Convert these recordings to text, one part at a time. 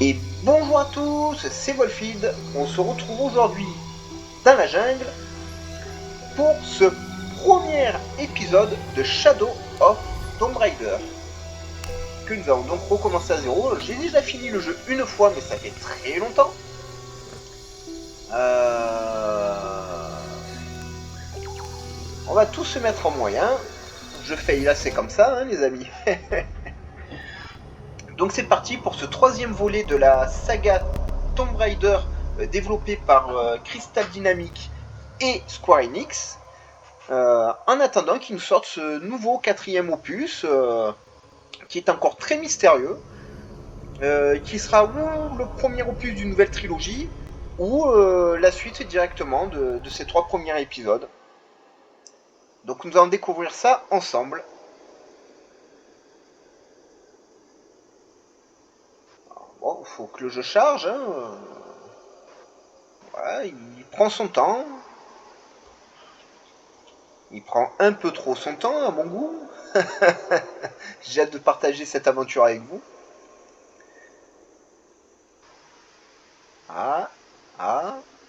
Et bonjour à tous, c'est Wolfied. On se retrouve aujourd'hui dans la jungle pour ce premier épisode de Shadow of Tomb Raider que nous allons donc recommencer à zéro. J'ai déjà fini le jeu une fois, mais ça fait très longtemps. On va tous se mettre en moyen. Je fail là, c'est comme ça, hein, les amis. Donc c'est parti pour ce troisième volet de la saga Tomb Raider développé par Crystal Dynamics et Square Enix. En attendant qu'ils nous sortent ce nouveau quatrième opus qui est encore très mystérieux, qui sera ou le premier opus d'une nouvelle trilogie ou la suite directement de ces trois premiers épisodes. Donc nous allons découvrir ça ensemble. Bon, faut que le jeu charge. Hein. Voilà, il prend son temps. Il prend un peu trop son temps, à mon goût. J'ai hâte de partager cette aventure avec vous.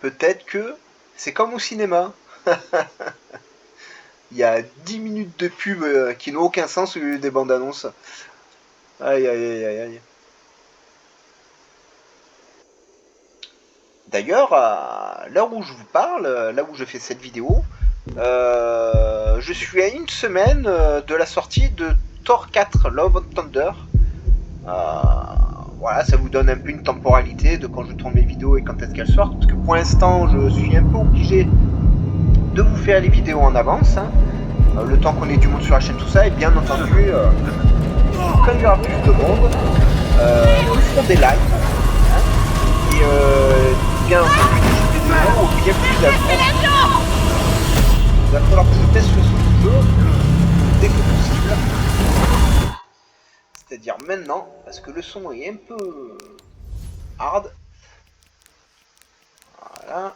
Peut-être que c'est comme au cinéma. Il y a 10 minutes de pub qui n'ont aucun sens au lieu des bandes annonces. Aïe aïe aïe aïe aïe. D'ailleurs, à l'heure où je vous parle, là où je fais cette vidéo, je suis à une semaine de la sortie de Thor 4 Love and Thunder. Voilà, ça vous donne un peu une temporalité de quand je tourne mes vidéos et quand est-ce qu'elles sortent. Parce que pour l'instant, je suis un peu obligé de vous faire les vidéos en avance. Hein, le temps qu'on ait du monde sur la chaîne, tout ça. Et bien entendu, quand il y aura plus de monde, nous ferons des lives. Hein, et bien entendu, des vidéos bien plus à vous. Il va falloir que je teste le son du jeu dès que possible. C'est-à-dire maintenant, parce que le son est un peu hard. Voilà.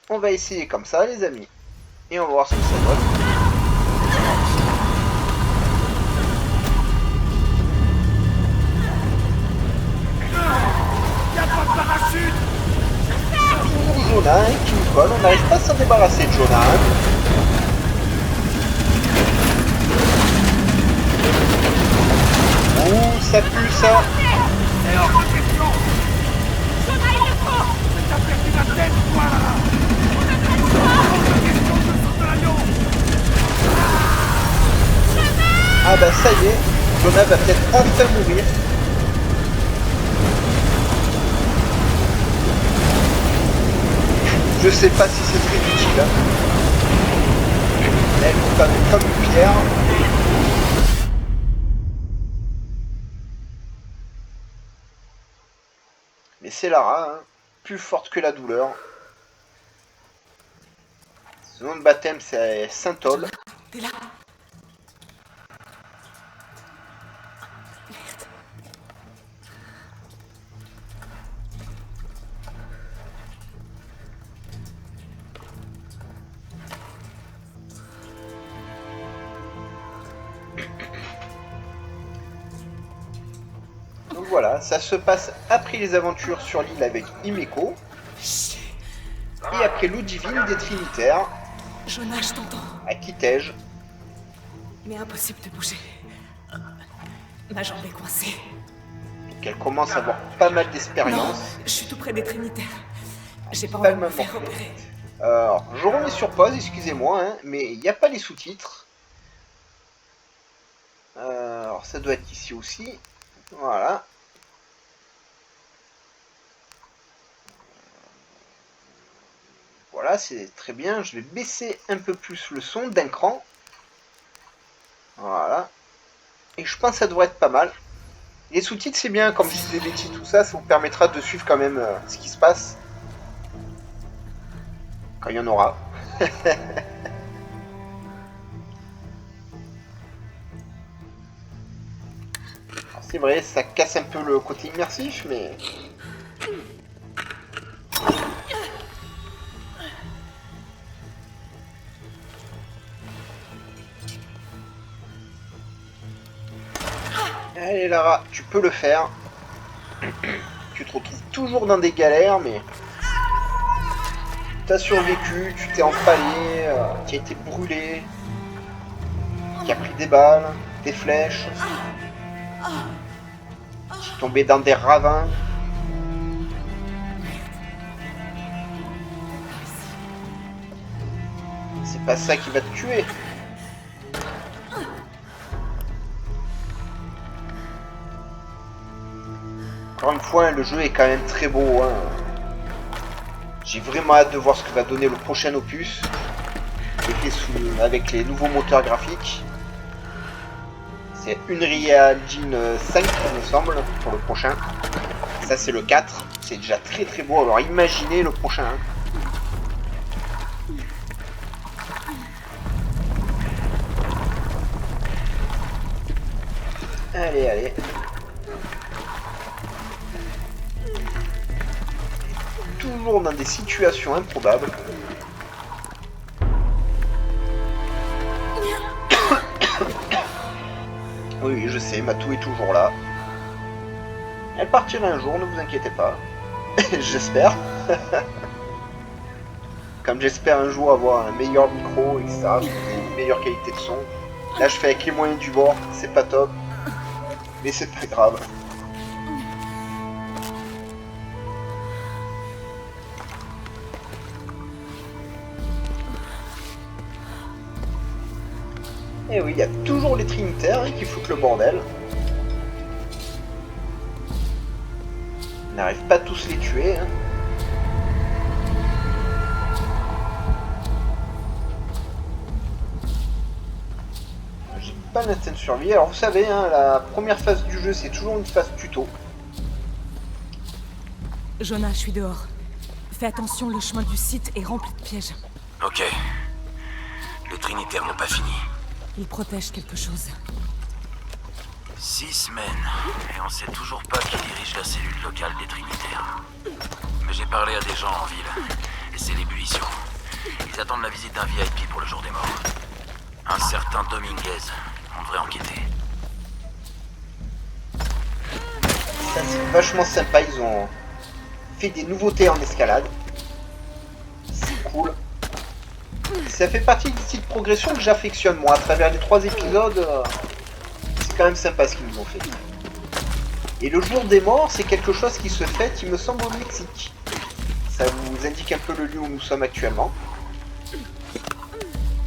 On va essayer comme ça, les amis. Et on va voir ce que ça donne. Y'a pas de parachute. Toujours Jonah qui nous colle. On n'arrive pas à s'en débarrasser de Jonah. Ouh, ça pue ça. C'est hors de question. Jonah, il le faut. Mais t'as perdu la tête, toi, là. Hors de question que je saute de l'avion. Ah bah ça y est, Jonah va peut-être enfin mourir. Je sais pas si c'est très utile. Hein. Elle est comme une pierre. Mais c'est Lara, hein, plus forte que la douleur. Son nom de baptême c'est Saint-Ol. T'es là? Merde. Donc voilà, ça se passe après les aventures sur l'île avec Himeko. Et après l'eau divine des Trinitaires. Jonah, je t'entends. À Kitej. Mais impossible de bouger. Ma jambe est coincée. Donc elle commence à avoir pas mal Non, d'expérience. je suis tout près des Trinitaires. J'ai pas Pas envie de le me même faire morceau. opérer. Alors, je remets sur pause, excusez-moi, hein, mais il n'y a pas les sous-titres. Alors ça doit être ici aussi. Voilà. Voilà, c'est très bien. Je vais baisser un peu plus le son d'un cran. Voilà. Et je pense que ça devrait être pas mal. Les sous-titres, c'est bien, comme je dis des bêtises, tout ça, ça vous permettra de suivre quand même ce qui se passe. Quand il y en aura. C'est vrai, ça casse un peu le côté immersif, mais... Allez Lara, tu peux le faire. Tu te retrouves toujours dans des galères, mais t'as survécu, tu t'es empalé, tu as été brûlé, tu as pris des balles, des flèches, tu es tombé dans des ravins. C'est pas ça qui va te tuer. Encore une fois, le jeu est quand même très beau. Hein. J'ai vraiment hâte de voir ce que va donner le prochain opus avec les nouveaux moteurs graphiques. C'est Unreal Engine 5 il me semble pour le prochain. Ça c'est le 4. C'est déjà très très beau. Alors imaginez le prochain. Hein. Allez, allez. Toujours dans des situations improbables. Oui, je sais, Matou est toujours là. Elle partira un jour, ne vous inquiétez pas. J'espère. Comme j'espère un jour avoir un meilleur micro, etc. Une meilleure qualité de son. Là, je fais avec les moyens du bord, c'est pas top. Mais c'est pas grave. Et oui, il y a toujours les Trinitaires qui foutent le bordel. On n'arrive pas à tous les tuer. Hein. J'ai pas l'instinct de survie. Alors vous savez, hein, la première phase du jeu, c'est toujours une phase tuto. Jonah, je suis dehors. Fais attention, le chemin du site est rempli de pièges. Ok. Les Trinitaires n'ont pas fini. Ils protègent quelque chose. 6 semaines, et on sait toujours pas qui dirige la cellule locale des Trinitaires. Mais j'ai parlé à des gens en ville, et c'est l'ébullition. Ils attendent la visite d'un VIP pour le jour des morts. Un certain Dominguez. On devrait enquêter. Ça c'est vachement sympa, ils ont fait des nouveautés en escalade. C'est cool. Ça fait partie du style de progression que j'affectionne moi. À travers les 3 épisodes, c'est quand même sympa ce qu'ils nous ont fait. Et le jour des morts, c'est quelque chose qui se fait, il me semble, au Mexique. Ça vous indique un peu le lieu où nous sommes actuellement.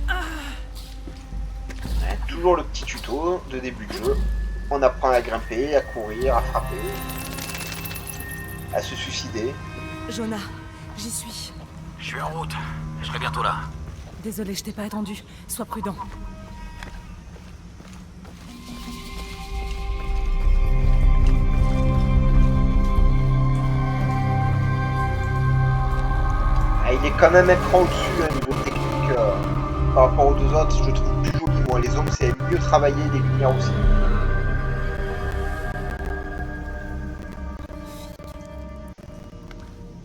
Ouais, toujours le petit tuto de début de jeu. On apprend à grimper, à courir, à frapper, à se suicider. Jonah, j'y suis. Je suis en route. Je serai bientôt là. Désolé, je t'ai pas attendu. Sois prudent. Ah, il est quand même un cran au-dessus au niveau technique par rapport aux deux autres. Je le trouve plus joli. Moi, les ombres, c'est mieux travaillé, les lumières aussi.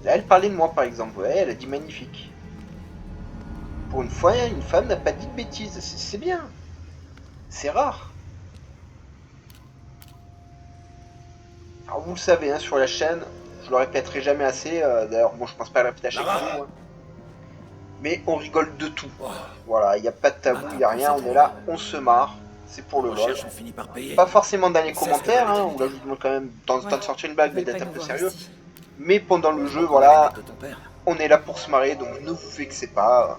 Là, elle parlait de moi, par exemple. Ouais, elle a dit magnifique. Pour une fois, une femme n'a pas dit de bêtises. C'est bien. C'est rare. Alors, vous le savez, hein, sur la chaîne, je le répéterai jamais assez. D'ailleurs, bon, je pense pas à le répéter à chaque fois. Hein. Mais on rigole de tout. Voilà, il n'y a pas de tabou, il n'y a rien. On est là, on se marre. C'est pour le lol. Pas forcément dans les commentaires, hein, où là, je vous demande quand même de temps en temps de sortir une blague, mais d'être un peu sérieux. Mais pendant le jeu, voilà, on est là pour se marrer, donc ne vous vexez pas.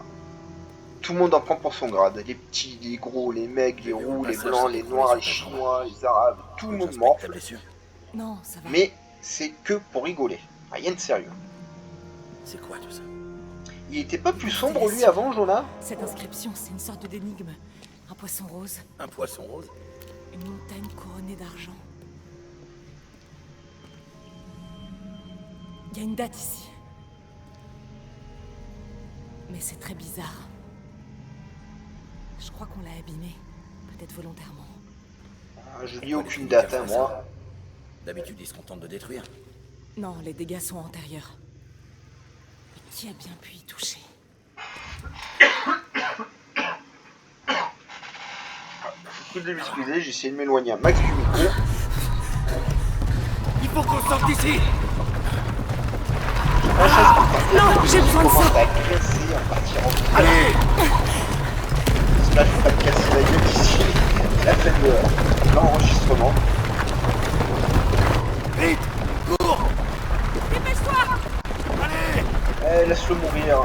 Tout le monde en prend pour son grade. Les petits, les gros, les mecs, les roux, les blancs, les noirs, les chinois, les arabes, tout le monde morfle. Non, ça va. Mais c'est que pour rigoler. Rien de sérieux. C'est quoi tout ça? Il était pas plus sombre lui avant, Jonah? Cette inscription, c'est une sorte d'énigme. Un poisson rose, Un poisson rose? une montagne couronnée d'argent. Il y a une date ici. Mais c'est très bizarre. Je crois qu'on l'a abîmé. Peut-être volontairement. Ah, je lis aucune date, hein, moi. D'habitude, ils se contentent de détruire. Non, les dégâts sont antérieurs. Mais qui a bien pu y toucher? Je prie de m'excuser, j'ai essayé de m'éloigner un max du micro. Il faut qu'on sorte d'ici. La chasse de Non, j'ai besoin de ça. commence à agresser, à partir en Allez. J'espère que je vais pas me casser la gueule ici à la fin de l'enregistrement. Vite. Cours. Dépêche-toi. Allez. Laisse-le mourir.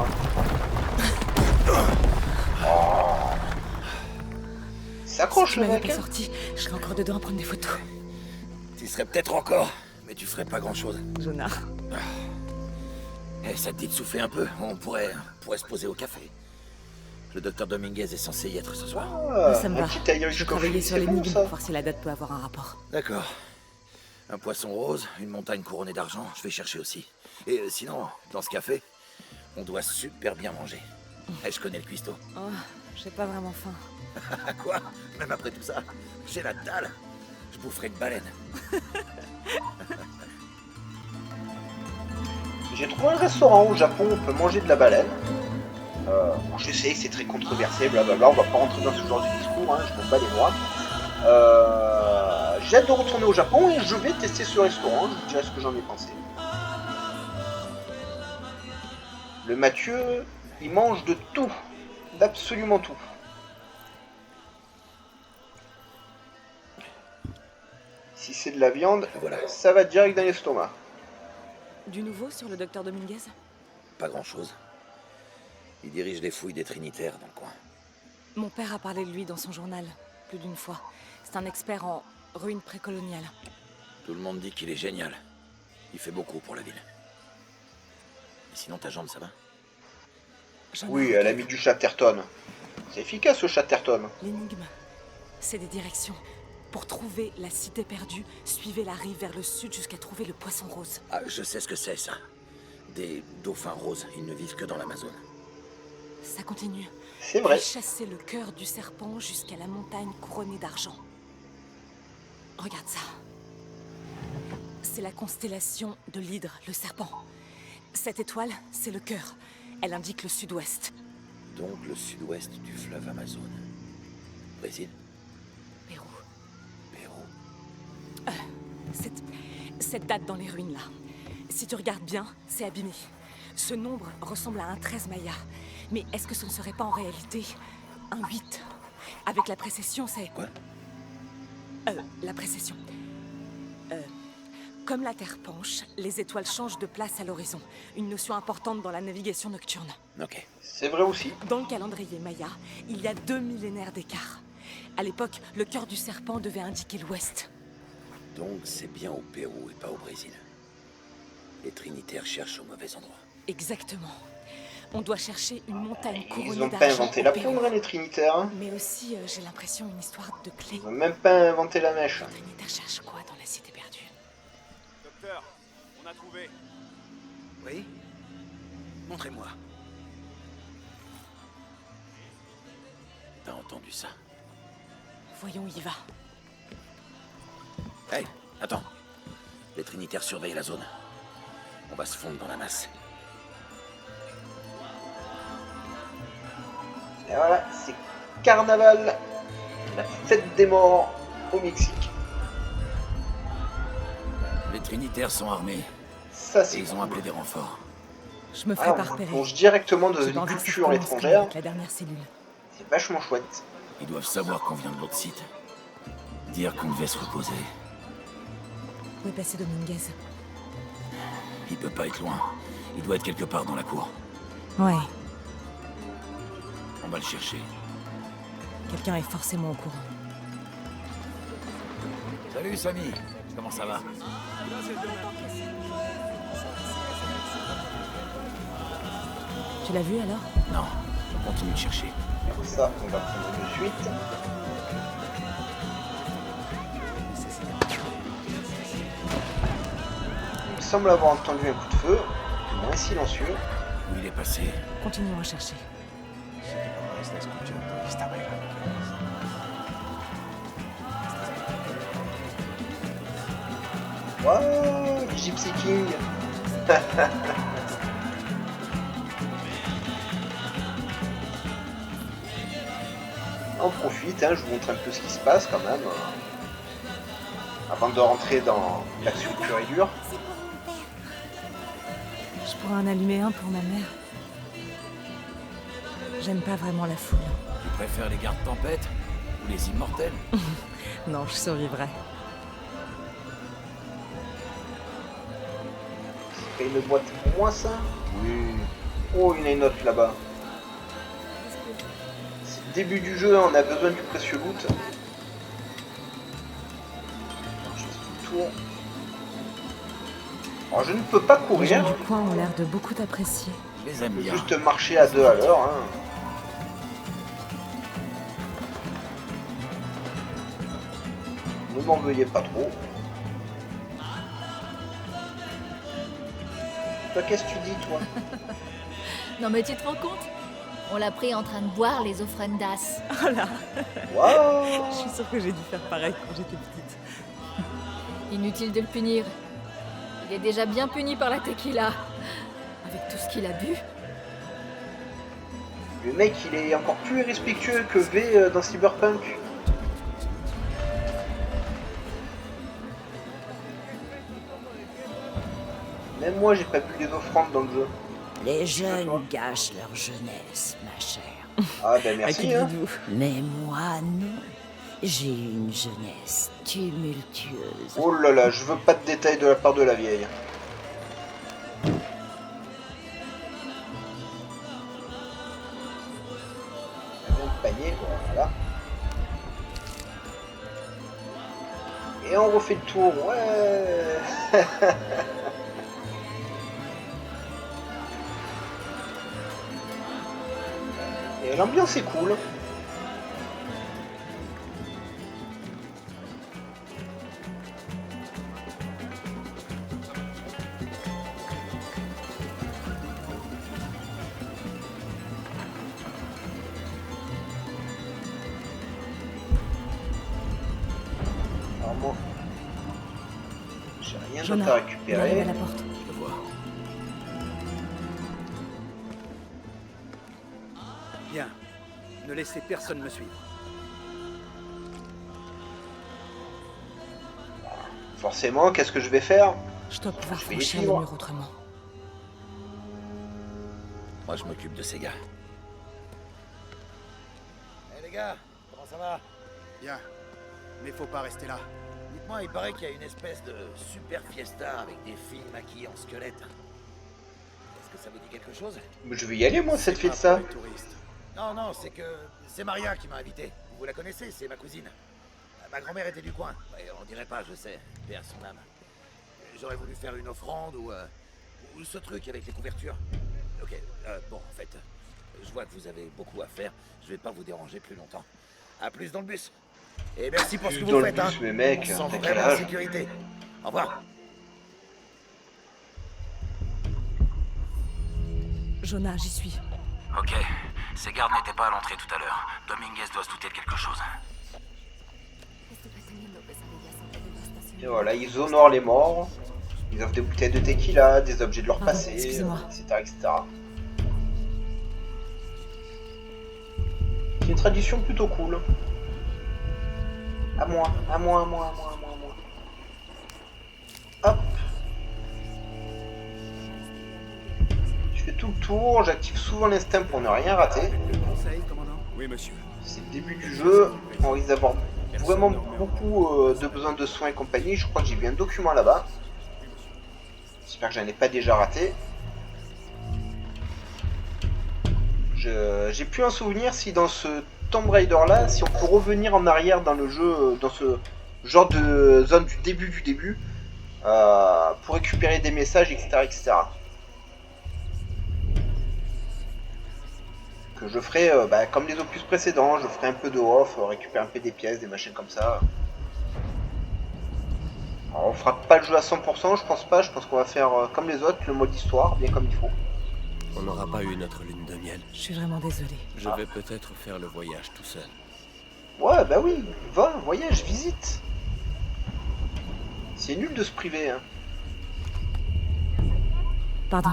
S'accroche Si tu le m'avais mec. pas sorti, je serais encore dedans à prendre des photos. Tu serais peut-être encore, mais tu ferais pas grand-chose. Jonah. Eh, ça te dit de souffler un peu? On pourrait se poser au café. Le docteur Dominguez est censé y être ce soir. Ça me un va. petit Irish Je vais coffee, travailler sur c'est bon l'énigme ça. pour voir si la date peut avoir un rapport. D'accord. Un poisson rose, une montagne couronnée d'argent, je vais chercher aussi. Et sinon, dans ce café, on doit super bien manger. Eh, je connais le cuistot. Oh, j'ai pas vraiment faim. Ah quoi? Même après tout ça, j'ai la dalle. Je boufferai une baleine. J'ai trouvé un restaurant au Japon où on peut manger de la baleine. Bon, je sais que c'est très controversé, blablabla, on va pas rentrer dans ce genre de discours, hein, je m'en bats les noix. J'ai hâte de retourner au Japon et je vais tester ce restaurant, je vous dirai ce que j'en ai pensé. Le Mathieu, il mange de tout, d'absolument tout. Si c'est de la viande, Voilà. ça va direct dans l'estomac. Du nouveau sur le docteur Dominguez? Pas grand-chose. Il dirige les fouilles des Trinitaires dans le coin. Mon père a parlé de lui dans son journal, plus d'une fois. C'est un expert en ruines précoloniales. Tout le monde dit qu'il est génial. Il fait beaucoup pour la ville. Et sinon, ta jambe, ça va? Jonah, Oui, elle a mis du Chatterton. C'est efficace ce Chatterton. L'énigme, c'est des directions. Pour trouver la cité perdue, suivez la rive vers le sud jusqu'à trouver le poisson rose. Ah, je sais ce que c'est, ça. Des dauphins roses, ils ne vivent que dans l'Amazone. Ça continue. C'est vrai. Puis chassez le cœur du serpent jusqu'à la montagne couronnée d'argent. Regarde ça. C'est la constellation de l'hydre, le serpent. Cette étoile, c'est le cœur. Elle indique le sud-ouest. Donc le sud-ouest du fleuve Amazone. Brésil, Pérou. Pérou. Cette date dans les ruines là. Si tu regardes bien, c'est abîmé. Ce nombre ressemble à un 13 maya. Mais est-ce que ce ne serait pas en réalité un 8? Avec la précession, c'est... Quoi? La précession. Comme la Terre penche, les étoiles changent de place à l'horizon. Une notion importante dans la navigation nocturne. Ok. C'est vrai aussi. Dans le calendrier maya, il y a 2 millénaires d'écart. À l'époque, le cœur du serpent devait indiquer l'ouest. Donc c'est bien au Pérou et pas au Brésil. Les Trinitaires cherchent au mauvais endroit. Exactement. On doit chercher une montagne couronnée Ils ont pas d'argent inventé au la Pérou. poudre, les Trinitaires. Hein. Mais aussi, j'ai l'impression, une histoire de clé. Ils ont même pas inventé la mèche. Les Trinitaires cherchent quoi dans la cité perdue? Docteur, on a trouvé. Oui? Montrez-moi. T'as entendu ça? Voyons où il va. Hey, attends. Les Trinitaires surveillent la zone. On va se fondre dans la masse. Et voilà, c'est Carnaval, la fête des morts au Mexique. Les Trinitaires sont armés. Ça, Et c'est ils ont appelé des renforts. Je me ferai Ah, pas on repérer. plonge directement dans J'ai une pas envie que ça culture commence comme étrangère. avec la dernière cellule. C'est vachement chouette. Ils doivent savoir qu'on vient de l'autre site. Dire qu'on devait se reposer. Où est passé Dominguez? Il peut pas être loin. Il doit être quelque part dans la cour. Ouais, On va le chercher. quelqu'un est forcément au courant. Salut Samy. Comment ça va? Tu l'as vu alors? Non, on continue de chercher. Pour ça, on va prendre de suite. Il me semble avoir entendu un coup de feu, moins silencieux. Où il est passé? Continuons à chercher. Waouh, Gypsy King. j'en profite, hein, je vous montre un peu ce qui se passe quand même, avant de rentrer dans l'action pure et dure. Je pourrais en allumer un pour ma mère. J'aime pas vraiment la foule. Tu préfères les gardes tempêtes ou les immortels? Non, je survivrai. C'est une boîte pour moi ça? Oui. Oh, il y en a une autre là-bas. C'est le début du jeu, on a besoin du précieux loot. Je fais tout le tour. Alors je ne peux pas Les courir, gens du coin ont l'air de beaucoup t'apprécier. Je les je aime peux bien. juste marcher à 2 à l'heure. Hein. Ne m'en veuillez pas trop. Toi, qu'est-ce que tu dis, toi? Non mais tu te rends compte? On l'a pris en train de boire les ofrendas. Oh là, Waouh! je suis sûre que j'ai dû faire pareil quand j'étais petite. Inutile de le punir. Il est déjà bien puni par la tequila. Avec tout ce qu'il a bu. Le mec, il est encore plus irrespectueux que V dans Cyberpunk. Même moi, j'ai pas bu les offrandes dans le jeu. Les jeunes gâchent leur jeunesse, ma chère. Ah ben À qui merci, le hein. dites-vous? Mais moi, non. J'ai une jeunesse tumultueuse. Oh là là, je veux pas de détails de la part de la vieille. Un panier, voilà. Et on refait le tour, ouais. Et l'ambiance est cool. Alors moi, j'ai rien d'autre à Jonah, il arrive récupérer. à la porte. Je le vois. Bien. Ne laissez personne me suivre. Forcément, qu'est-ce que je vais faire? Je dois pouvoir Je vais franchir les le suivre. mur autrement. Moi, je m'occupe de ces gars. Eh les gars, comment ça va? Bien. Mais faut pas rester là. Dites-moi, il paraît qu'il y a une espèce de super fiesta avec des filles maquillées en squelette. Est-ce que ça vous dit quelque chose? Je vais y aller, moi, cette C'est pas fiesta. pour les touristes. Non, c'est que c'est Maria qui m'a invité. Vous la connaissez, c'est ma cousine. Ma grand-mère était du coin. Ouais, on dirait pas, je sais. Paix à son âme. J'aurais voulu faire une offrande ou ce truc avec les couvertures. Ok, bon, en fait, je vois que vous avez beaucoup à faire. Je vais pas vous déranger plus longtemps. À plus dans le bus. Et merci pour ce que Plus vous dans le faites, hein. bus, mais mec, On se sent t'as quel vraiment en âge? sécurité. Au revoir. Jonah, j'y suis. Ok. Ces gardes n'étaient pas à l'entrée tout à l'heure. Dominguez doit se douter de quelque chose. Et voilà, ils honorent les morts. Ils offrent des bouteilles de tequila, des objets de leur Pardon, passé, excusez-moi. etc., etc. C'est une tradition plutôt cool. À moi, à moi, à moi, à moi, à moi, à moi. Hop. Je fais tout le tour, j'active souvent l'instinct pour ne rien rater. Le conseil, commandant? Oui, monsieur. C'est le début du jeu, on risque d'avoir vraiment beaucoup de besoin de soins et compagnie. Je crois que j'ai vu un document là-bas. J'espère que j'en ai pas déjà raté. J'ai plus un souvenir si dans ce Tomb Raider là, si on peut revenir en arrière dans le jeu, dans ce genre de zone du début, pour récupérer des messages, etc., etc. Que je ferai comme les opus précédents, je ferai un peu de off, récupérer un peu des pièces, des machines comme ça. Alors, on fera pas le jeu à 100%, je pense pas, je pense qu'on va faire comme les autres, le mode histoire, bien comme il faut. On n'aura pas eu notre lune de miel. Je suis vraiment désolée. Je vais peut-être faire le voyage tout seul. Ouais, bah oui, va, voyage, visite. C'est nul de se priver, hein. Pardon.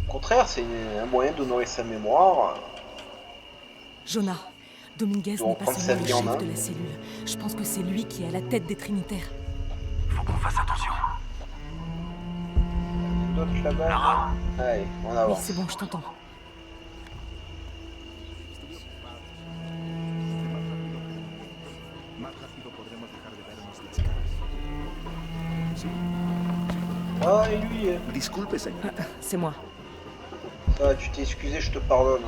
Au contraire, c'est un moyen d'honorer sa mémoire. Jonah, Dominguez On n'est pas prend seulement sa le vie en chef main. de la cellule. Je pense que c'est lui qui est à la tête des Trinitaires. Faut qu'on fasse attention. D'autres là-bas. Lara, Allez, on Oui, avance. c'est bon, je t'entends. Ah, et lui, Disculpe, señor. C'est moi. ça va, tu t'es excusé, je te pardonne.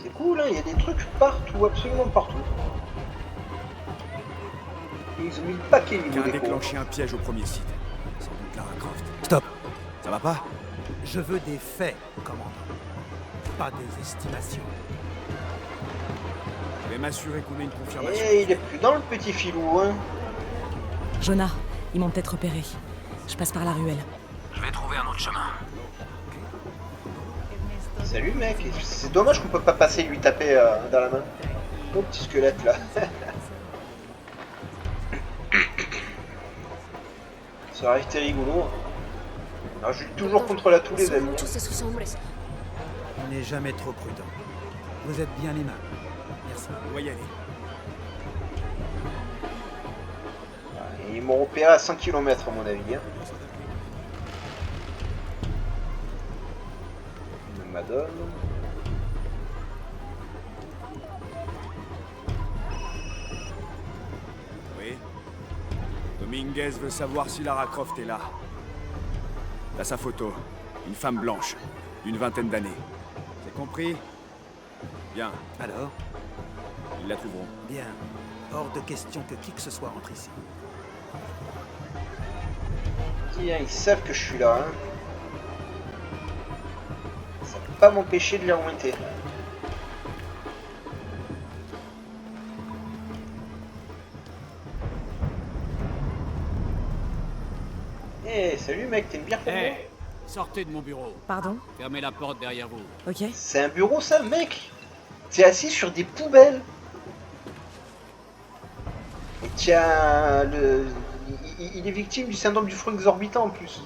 C'est cool, hein, il y a des trucs partout, absolument partout. Ils ont mis le paquet niveau Quelqu'un a déco. déclenché un piège au premier site. Sans doute Lara Croft. Stop. Ça va pas? Je veux des faits, commandant. Pas des estimations. Je vais m'assurer qu'on ait une confirmation. Et il est plus dans le petit filou, hein. Jonah, ils m'ont peut-être repéré. Je passe par la ruelle. je vais trouver un autre chemin. Salut mec, c'est dommage qu'on peut pas passer et lui taper dans la main. Oh petit squelette là. Ça aurait été rigolo. Alors, je lutte toujours contre la tous les amis. On n'est jamais trop prudent. Vous êtes bien aimable. Merci. On va y aller. Ils m'ont repéré à 100 km à mon avis. Hein. Une madone. Oui. Dominguez veut savoir si Lara Croft est là. Là sa photo. Une femme blanche. D'une vingtaine d'années. C'est compris? Bien. Alors? Ils la trouveront. Bien. Hors de question que qui que ce soit entre ici. Tiens, ils savent que je suis là. Hein. Ça peut pas m'empêcher de les remonter. Eh, salut mec, t'es une bière pour moi? Sortez de mon bureau. Pardon? Fermez la porte derrière vous. Ok. C'est un bureau ça, mec? T'es assis sur des poubelles. Et tiens, il est victime du syndrome du front exorbitant en plus.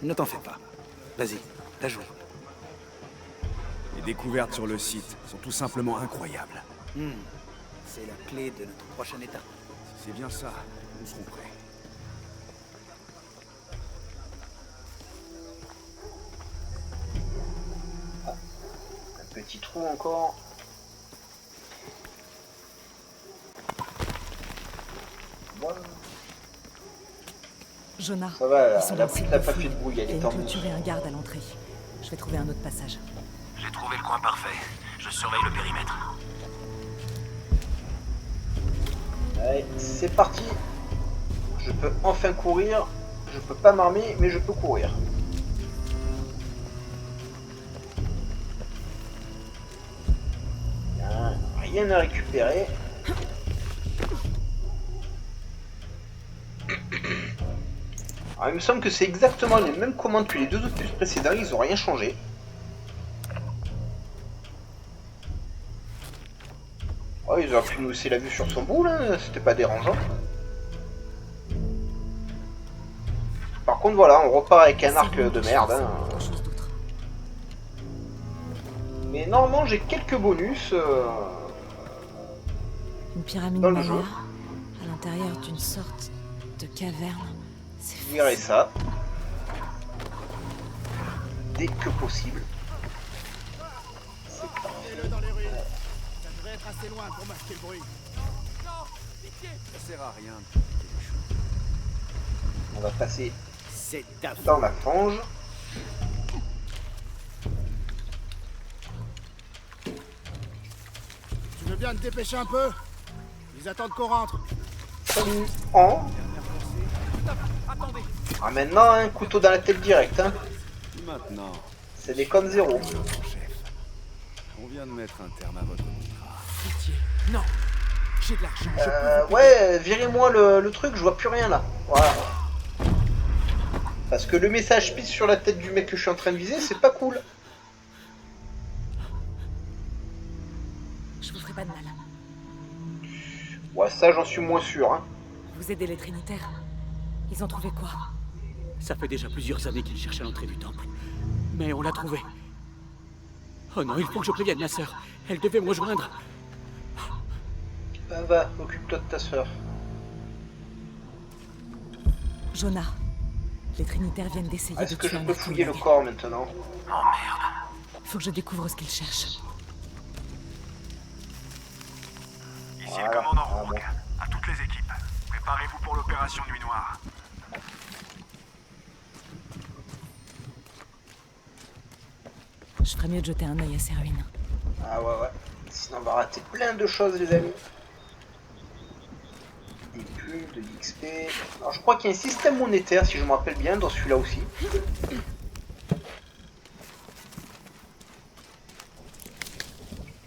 Ne t'en fais pas. Vas-y, la joue. Les découvertes sur le site sont tout simplement incroyables. C'est la clé de notre prochaine étape. Si c'est bien ça, nous serons prêts. Un petit trou encore. Voilà. Jonah, Ça va, ils sont la dans le pluie site n'a de pas fouille. fait de bruit, elle Il y a est une en clôture et un garde à l'entrée. Je vais trouver un autre passage. J'ai trouvé le coin parfait. Je surveille le périmètre. Allez, c'est parti. Je peux enfin courir. Je peux pas m'armer, mais je peux courir. Bien, rien à récupérer. Alors, il me semble que c'est exactement les mêmes commandes que les deux opus précédents, ils ont rien changé. Oh, ils auraient pu nous laisser la vue sur son bout là, c'était pas dérangeant. Par contre voilà, on repart avec un arc de merde. Hein. Quelque chose d'autre. Mais normalement j'ai quelques bonus. Une pyramide Dans le Maya, jeu. à l'intérieur d'une sorte de caverne. C'est Vous verrez ça. Dès que possible. C'est parfait. Dans les ruines. Ça devrait être assez loin pour masquer le bruit. Ça sert à rien. On va passer C'est ta dans la fange. Tu veux bien te dépêcher un peu? Ils attendent qu'on rentre. Salut en. Ah maintenant, un couteau dans la tête direct. Hein. Maintenant, C'est des comme zéro. mon chef. On vient de mettre un terme à votre contrat. pitié. Non. J'ai de l'argent. Ouais, virez-moi le truc, je vois plus rien là. Voilà. Parce que le message pisse sur la tête du mec que je suis en train de viser, c'est pas cool. Je vous ferai pas de mal. Ouais, ça j'en suis moins sûr, hein. Vous aidez les Trinitaires. Ils ont trouvé quoi? Ça fait déjà plusieurs années qu'il cherche à l'entrée du temple. Mais on l'a trouvé. Oh non, il faut que je prévienne ma sœur. Elle devait me rejoindre. Ben va, occupe-toi de ta sœur. Jonah, les Trinitaires viennent d'essayer de Est-ce que tuer je un peux fouiller le artillerier. corps maintenant? Oh merde. Faut que je découvre ce qu'ils cherchent. Ici Voilà. le commandant Ah, Rourke. À toutes les équipes, préparez-vous pour l'opération Nuit Noire. Je ferais mieux de jeter un œil à ces ruines. Ah ouais, ouais. Sinon on va rater plein de choses, les amis. Des plumes, de l'XP. Alors je crois qu'il y a un système monétaire, si je me rappelle bien, dans celui-là aussi.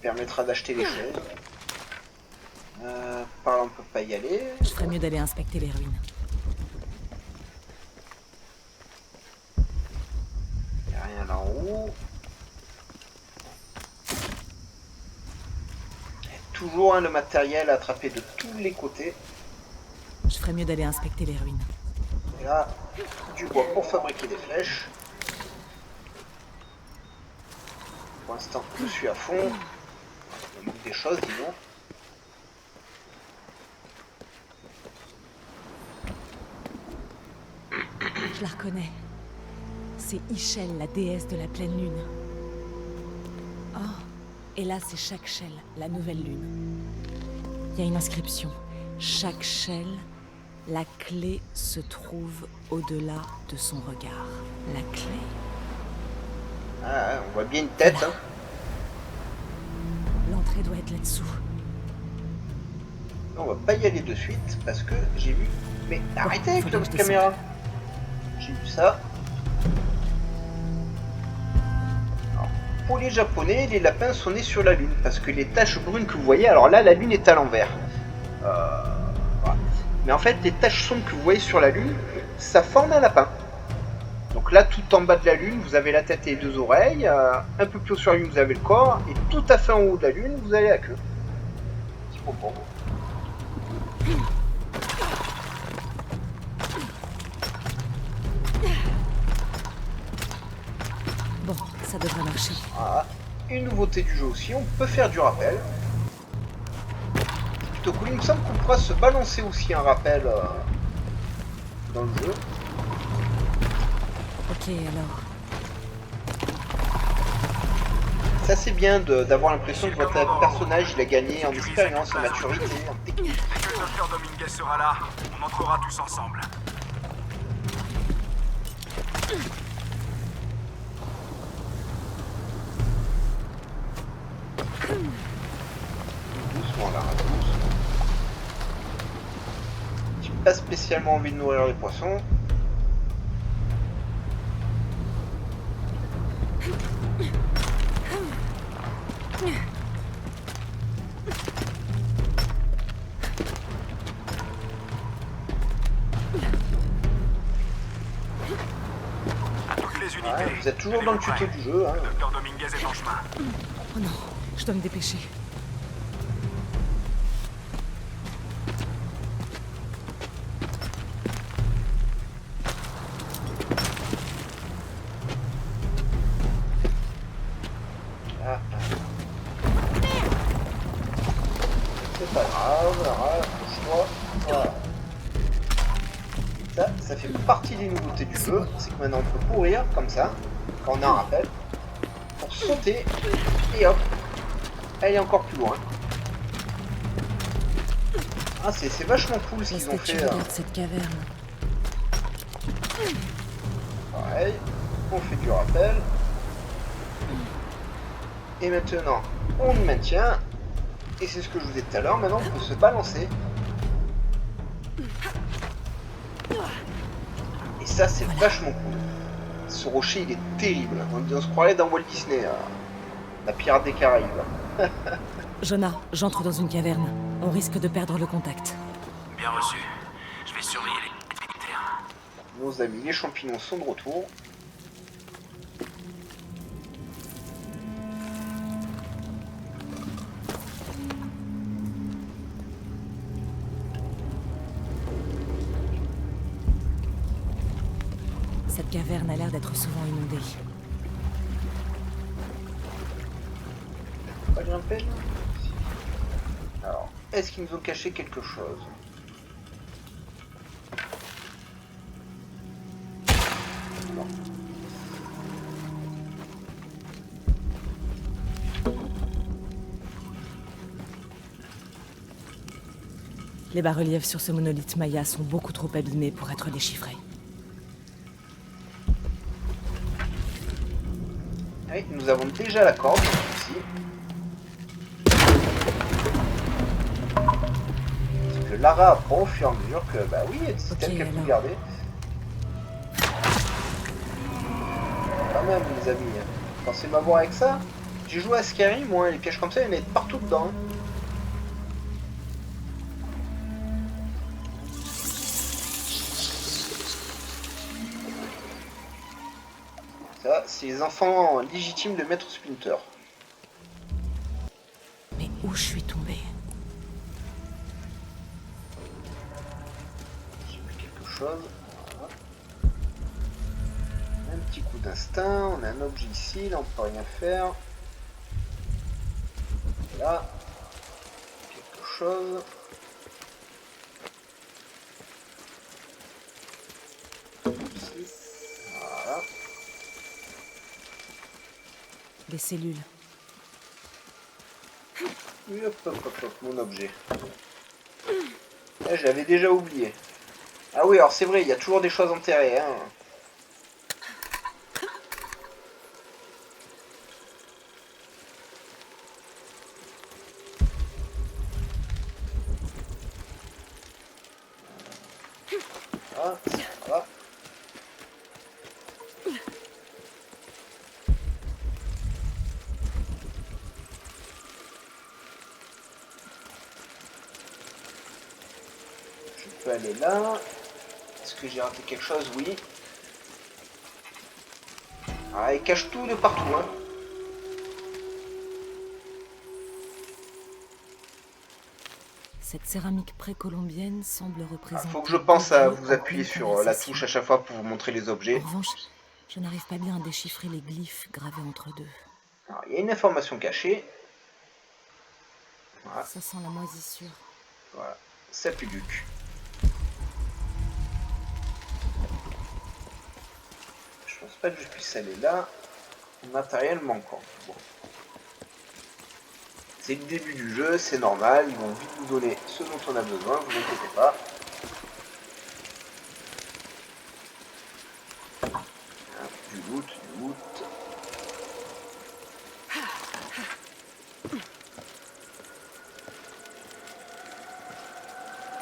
Permettra d'acheter les choses. Par là on peut pas y aller. Je ferais mieux d'aller inspecter les ruines. Il n'y a rien là en haut. Toujours le matériel attrapé de tous les côtés. Je ferais mieux d'aller inspecter les ruines. Et là, du bois pour fabriquer des flèches. Pour l'instant, je suis à fond. Il manque des choses, disons. Je la reconnais. C'est Ischel, la déesse de la pleine lune. Oh, et là c'est chaque Shell, la nouvelle lune. Il y a une inscription. Chaque Shell, la clé se trouve au-delà de son regard. La clé. Ah, on voit bien une tête, hein. L'entrée doit être là-dessous. On va pas y aller de suite parce que j'ai vu. Mais arrêtez avec faudrait la que je descende. caméra. J'ai vu ça. Alors, pour les Japonais, les lapins sont nés sur la lune parce que les taches brunes que vous voyez, alors là, la lune est à l'envers. Voilà. Mais en fait, les taches sombres que vous voyez sur la lune, ça forme un lapin. Donc là, tout en bas de la lune, vous avez la tête et les deux oreilles. Un peu plus haut sur la lune, vous avez le corps. Et tout à fait en haut de la lune, vous avez la queue. Petit propos. Bon, ça devrait marcher. Voilà. Une nouveauté du jeu aussi, on peut faire du rappel. C'est plutôt cool. Il me semble qu'on pourra se balancer aussi un rappel dans le jeu. Ok, alors. Ça c'est bien d'avoir l'impression que votre personnage il a gagné en expérience, en maturité, en technique. Dès que le docteur Dominguez sera là, on entrera tous ensemble. Doucement là, doucement. J'ai pas spécialement envie de nourrir les poissons. À toutes les unités. Ouais, vous êtes toujours dans le tuto du jeu. Hein. Le docteur Dominguez est en chemin. Oh non, je dois me dépêcher. Ah, ah. C'est pas grave, couche-toi. Voilà. Ça fait partie des nouveautés du jeu, c'est que maintenant on peut courir comme ça, quand on a un rappel, pour sauter, et hop, aller encore plus loin. Ah, c'est vachement cool ce Est-ce qu'ils ont que tu fait. regardes cette caverne? Pareil, on fait du rappel. Et maintenant, on le maintient. Et c'est ce que je vous disais tout à l'heure, maintenant on peut se balancer. Et ça c'est vachement cool. Ce rocher il est terrible. On se croirait dans Walt Disney, la Pirate des Caraïbes. Jonah, j'entre dans une caverne. On risque de perdre le contact. Bien reçu. Je vais surveiller les Trinitaires. Nos amis les champignons sont de retour. Cette caverne a l'air d'être souvent inondée. Pas grimper là? Alors, est-ce qu'ils nous ont caché quelque chose? Non. Les bas-reliefs sur ce monolithe maya sont beaucoup trop abîmés pour être déchiffrés. Oui, nous avons déjà la corde ici. Parce que Lara apprend au fur et à mesure que, bah oui, c'est elle qu'elle peut garder. Quand même, les amis, pensez m'avoir avec ça. J'ai joué à Skyrim, moi, les pièges comme ça, il y en a partout dedans. Ça, c'est les enfants légitimes de Maître Splinter. Mais où je suis tombée? J'ai vu quelque chose. Voilà. Un petit coup d'instinct. On a un objet ici, là on peut rien faire. Là. Quelque chose. Ici. Voilà. Des cellules. Hop, hop, hop, hop, mon objet. Là, je l'avais déjà oublié. Ah oui, alors c'est vrai, il y a toujours des choses enterrées. Hein. Ah, ça va. Je peux aller là. Est-ce que j'ai raté quelque chose? Oui. Ah, il cache tout de partout. Hein. Cette céramique précolombienne semble représenter... Faut que je pense à vous appuyer sur la touche à chaque fois pour vous montrer les objets. En revanche, je n'arrive pas bien à déchiffrer les glyphes gravés entre deux. Alors, il y a une information cachée. Voilà. Ça sent la moisissure. Voilà. Ça pue du cul. Je pense pas que je puisse aller là. Matériel manquant. Bon. C'est le début du jeu, c'est normal. Ils vont vite nous donner ce dont on a besoin, vous inquiétez pas. Du loot, du loot.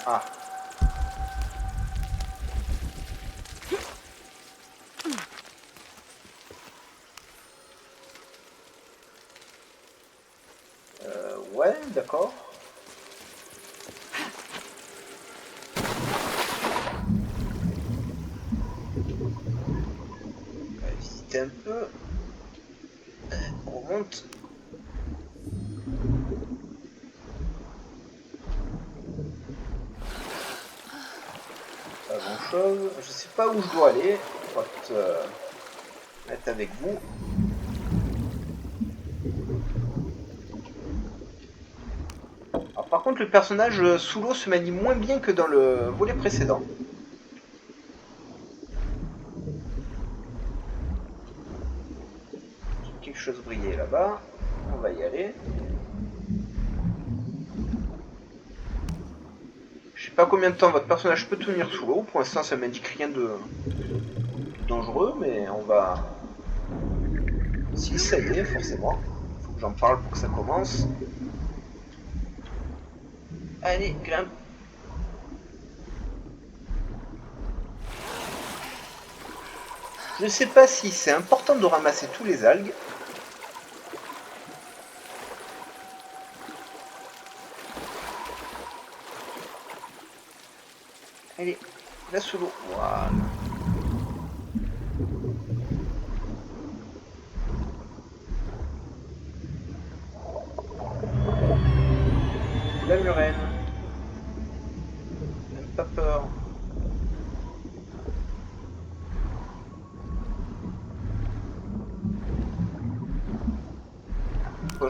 Ah. Ouais, d'accord. On va visiter un peu. On remonte. Pas grand chose. Je sais pas où je dois aller. Pour être avec vous. Alors, par contre, le personnage sous l'eau se manie moins bien que dans le volet précédent. Quelque chose brillait là-bas. On va y aller. Je sais pas combien de temps votre personnage peut tenir sous l'eau. Pour l'instant, ça m'indique rien de dangereux, mais on va... Si, ça y est, forcément. Faut que j'en parle pour que ça commence. Allez, grimpe. Je sais pas si c'est important de ramasser tous les algues. Allez, là sous l'eau. Voilà. La murène. Même pas peur.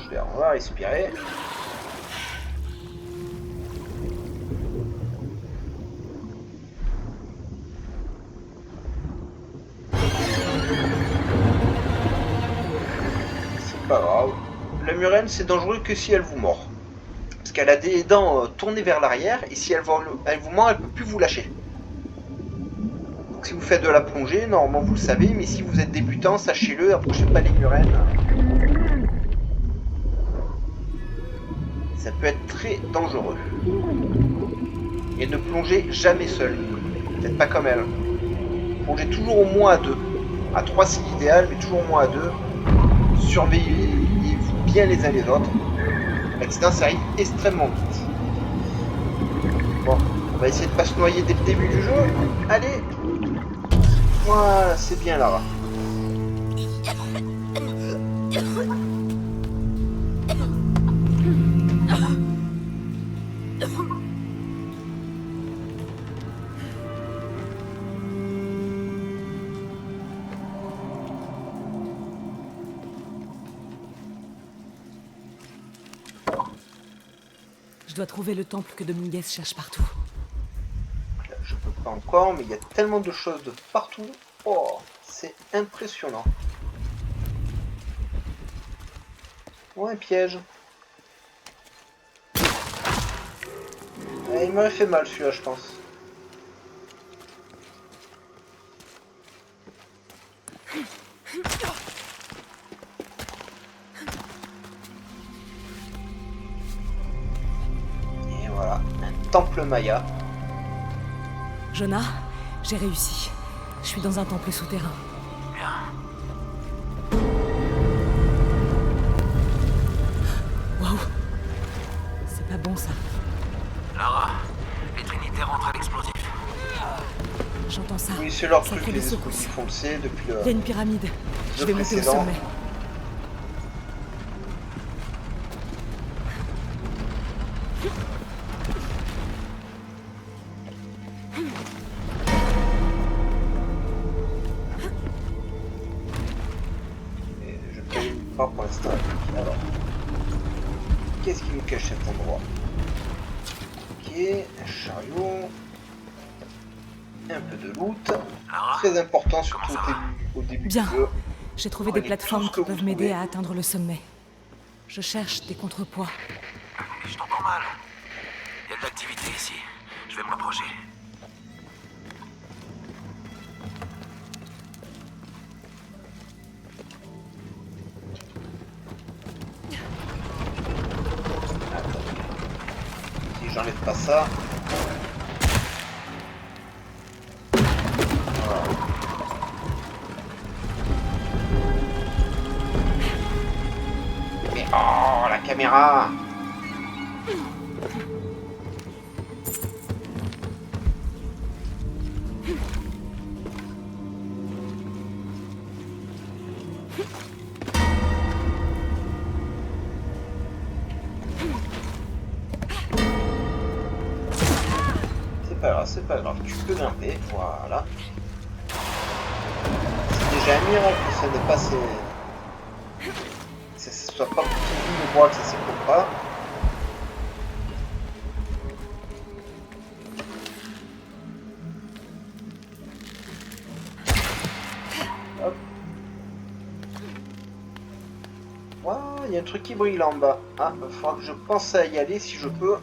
poche d'air. On va respirer. C'est pas grave. La murène, c'est dangereux que si elle vous mord. Parce qu'elle a des dents tournées vers l'arrière, et si elle vous mord, elle peut plus vous lâcher. Donc si vous faites de la plongée, normalement vous le savez, mais si vous êtes débutant, sachez-le, approchez pas les murènes. Ça peut être très dangereux. Et ne plongez jamais seul. Peut-être pas comme elle. Plongez toujours au moins à 2. À 3 c'est l'idéal, mais toujours au moins à 2. Surveillez-vous bien les uns les autres. L'accident, ça arrive extrêmement vite. Bon, on va essayer de pas se noyer dès le début du jeu. Allez. Voilà, c'est bien Lara. Je dois trouver le temple que Dominguez cherche partout. Là, je peux pas encore, mais il y a tellement de choses de partout. Oh, c'est impressionnant. Oh, un piège. Il m'aurait fait mal celui-là, je pense. Et voilà, un temple maya. Jonah, j'ai réussi. Je suis dans un temple souterrain. Bien. Waouh! C'est pas bon ça. Lara, les Trinités rentrent à l'explosif. J'entends ça. Oui, c'est leur Ça truc, fait les des secousses. explosifs, on le sait depuis le... Il y a une pyramide. Je vais monter au précédent. sommet. Et je ne connais pas pour l'instant. Alors, qu'est-ce qui nous cache cet endroit? Ok, un chariot. Un peu de loot. Très important, surtout au début Bien. du jeu. J'ai trouvé Prenez des plateformes tout ce qui que peuvent vous m'aider trouvez. à atteindre le sommet. Je cherche des contrepoids. Je t'entends mal. Il y a de l'activité ici. Je vais me rapprocher. Si j'enlève pas ça. Voilà. Mais oh, la caméra! C'est pas grave, tu peux grimper, voilà. C'est déjà un miracle que ça ne passe... Que ce soit pas possible de voir que ça s'écoule pas. Hop. Waouh, il y a un truc qui brille là en bas. Ah, il va falloir que je pense à y aller si je peux.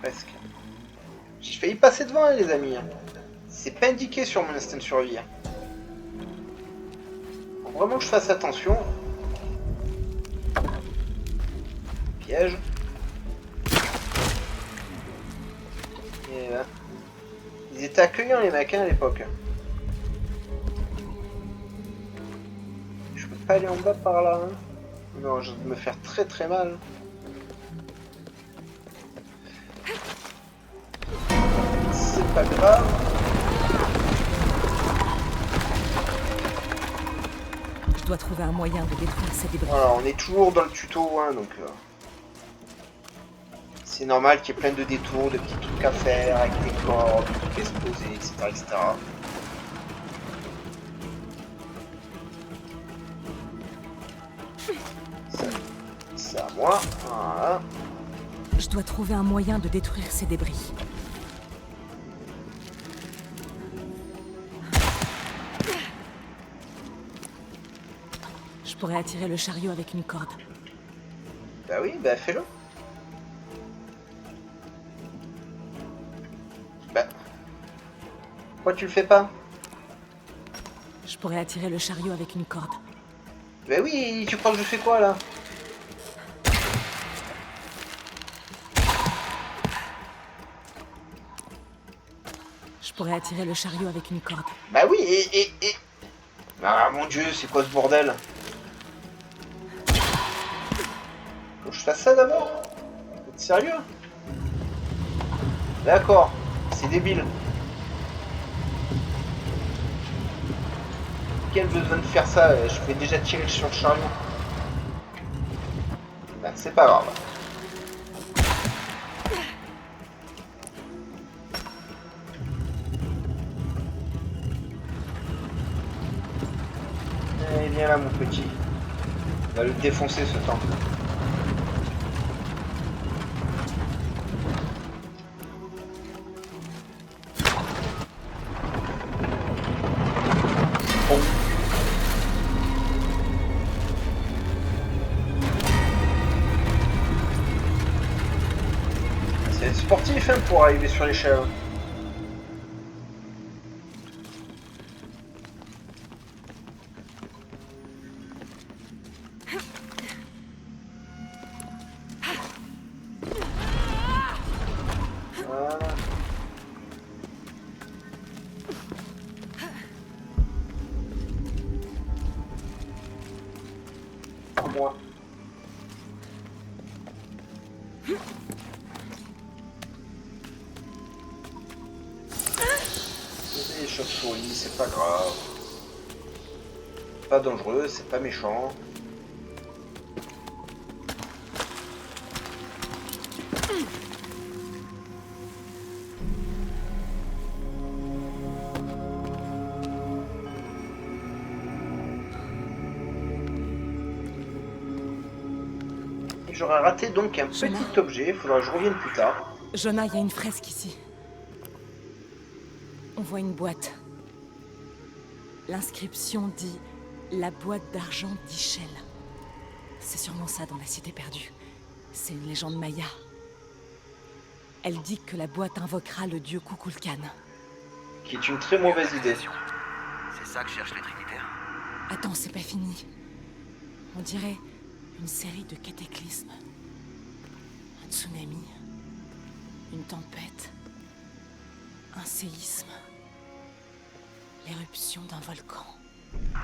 Presque. J'ai failli passer devant hein, les amis. C'est pas indiqué sur mon instinct de survie. Faut vraiment que je fasse attention. Piège. Et ils étaient accueillants les mecs hein, à l'époque. Je peux pas aller en bas par là. Hein. Non, je vais me faire très très mal. C'est pas grave. Je dois trouver un moyen de détruire ces débris. Voilà, on est toujours dans le tuto, hein, donc c'est normal qu'il y ait plein de détours, de petits trucs à faire avec des corps, des trucs explosés, etc., etc. C'est à moi. Voilà. Je dois trouver un moyen de détruire ces débris. Je pourrais attirer le chariot avec une corde. Bah oui, bah fais-le. Bah... Pourquoi tu le fais pas? Je pourrais attirer le chariot avec une corde. Bah oui, tu crois que je fais quoi là? Je pourrais attirer le chariot avec une corde. Bah oui, et... Ah mon dieu, c'est quoi ce bordel? Faut que je fasse ça d'abord? Vous êtes sérieux? D'accord, c'est débile. Quel besoin de faire ça? Je vais déjà tirer sur le chariot. Bah, c'est pas grave. Allez, viens là mon petit. On va le défoncer ce temple. C'est sportif hein, pour arriver sur l'échelle. Voilà. Pour moi. Les chauves-souris, c'est pas grave. Pas dangereux, c'est pas méchant. J'aurais raté donc un petit objet, il faudra que je revienne plus tard. Jonah, il y a une fresque ici. On voit une boîte. L'inscription dit « La boîte d'argent d'Ishel ». C'est sûrement ça dans la cité perdue. C'est une légende maya. Elle dit que la boîte invoquera le dieu Kukulkan. Qui est une très mauvaise idée. C'est ça que cherchent les Trinitaires? Attends, c'est pas fini. On dirait une série de cataclysmes. Un tsunami. Une tempête. Un séisme. L'éruption d'un volcan.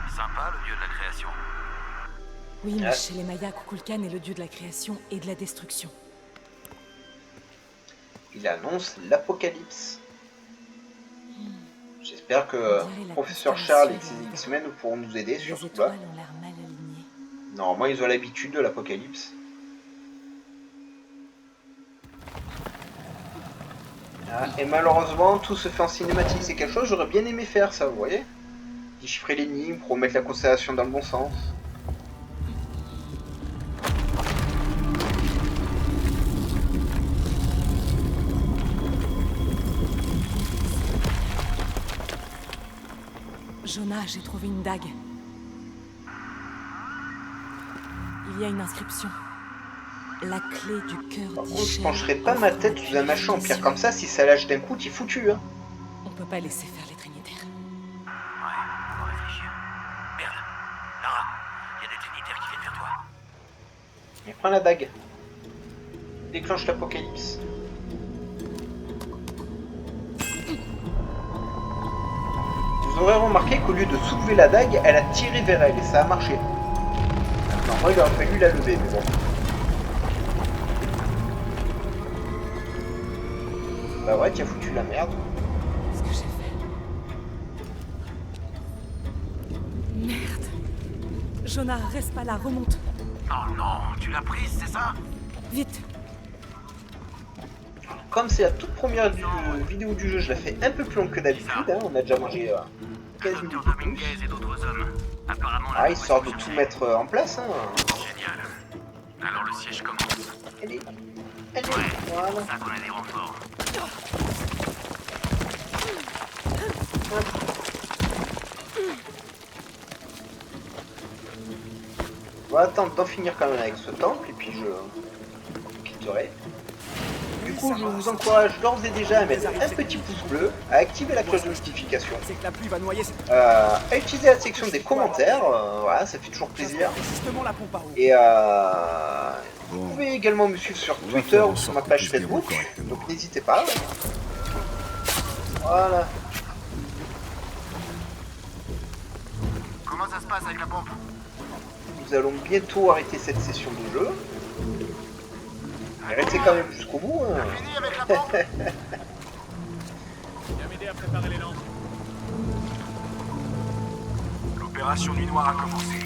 Sympa, le dieu de la création. Oui, mais chez les Mayas, Kukulkan est le dieu de la création et de la destruction. Il annonce l'apocalypse. J'espère que Professeur Charles et ses X-Men pourront nous aider sur ce coup-là. Normalement, ils ont l'habitude de l'apocalypse. Ah, et malheureusement, tout se fait en cinématique. C'est quelque chose que j'aurais bien aimé faire, ça, vous voyez? Déchiffrer l'énigme, pour remettre la constellation dans le bon sens. Jonah, j'ai trouvé une dague. Il y a une inscription. La clé du cœur Par contre, je pencherai pas ma tête sous un machin en pierre comme ça. Si ça lâche d'un coup, t'es foutu, hein. On peut pas laisser faire les Trinitaires. Ouais, on va réfléchir. Merde. Lara, il y a des Trinitaires qui viennent vers toi. Et prends la dague. Déclenche l'apocalypse. Vous aurez remarqué qu'au lieu de soulever la dague, elle a tiré vers elle et ça a marché. Normalement, il aurait fallu la lever, mais bon. Bah ouais, tu as foutu la merde. Qu'est-ce que j'ai fait? Merde. Jonah, reste pas là, remonte. Oh non, tu l'as prise, c'est ça? Vite. Comme c'est la toute première vidéo du jeu, je la fais un peu plus longue que d'habitude. Hein. On a déjà mangé quasi Docteur tous. Dominguez et d'autres hommes. Apparemment, Ah, histoire de tout mettre en place. Hein. Génial. Alors le siège commence. Allez, Ouais, voilà. c'est pour ça qu'on a des renforts. On va attendre d'en finir quand même avec ce temple et puis je quitterai. Du coup, je vous encourage d'ores et déjà à mettre un petit pouce bleu, à activer la cloche de notification, C'est que la pluie va noyer cette... à utiliser la section des commentaires, voilà, ça fait toujours plaisir. Justement la pompe à eau. Et vous pouvez également me suivre sur Twitter ou sur ma page Facebook, donc n'hésitez pas. Voilà. Comment ça se passe avec la pompe? Nous allons bientôt arrêter cette session de jeu. Mais restez quand même jusqu'au bout. Hein. Fini avec la pompe? Viens m'aider à préparer les lampes. L'opération Nuit Noire a commencé.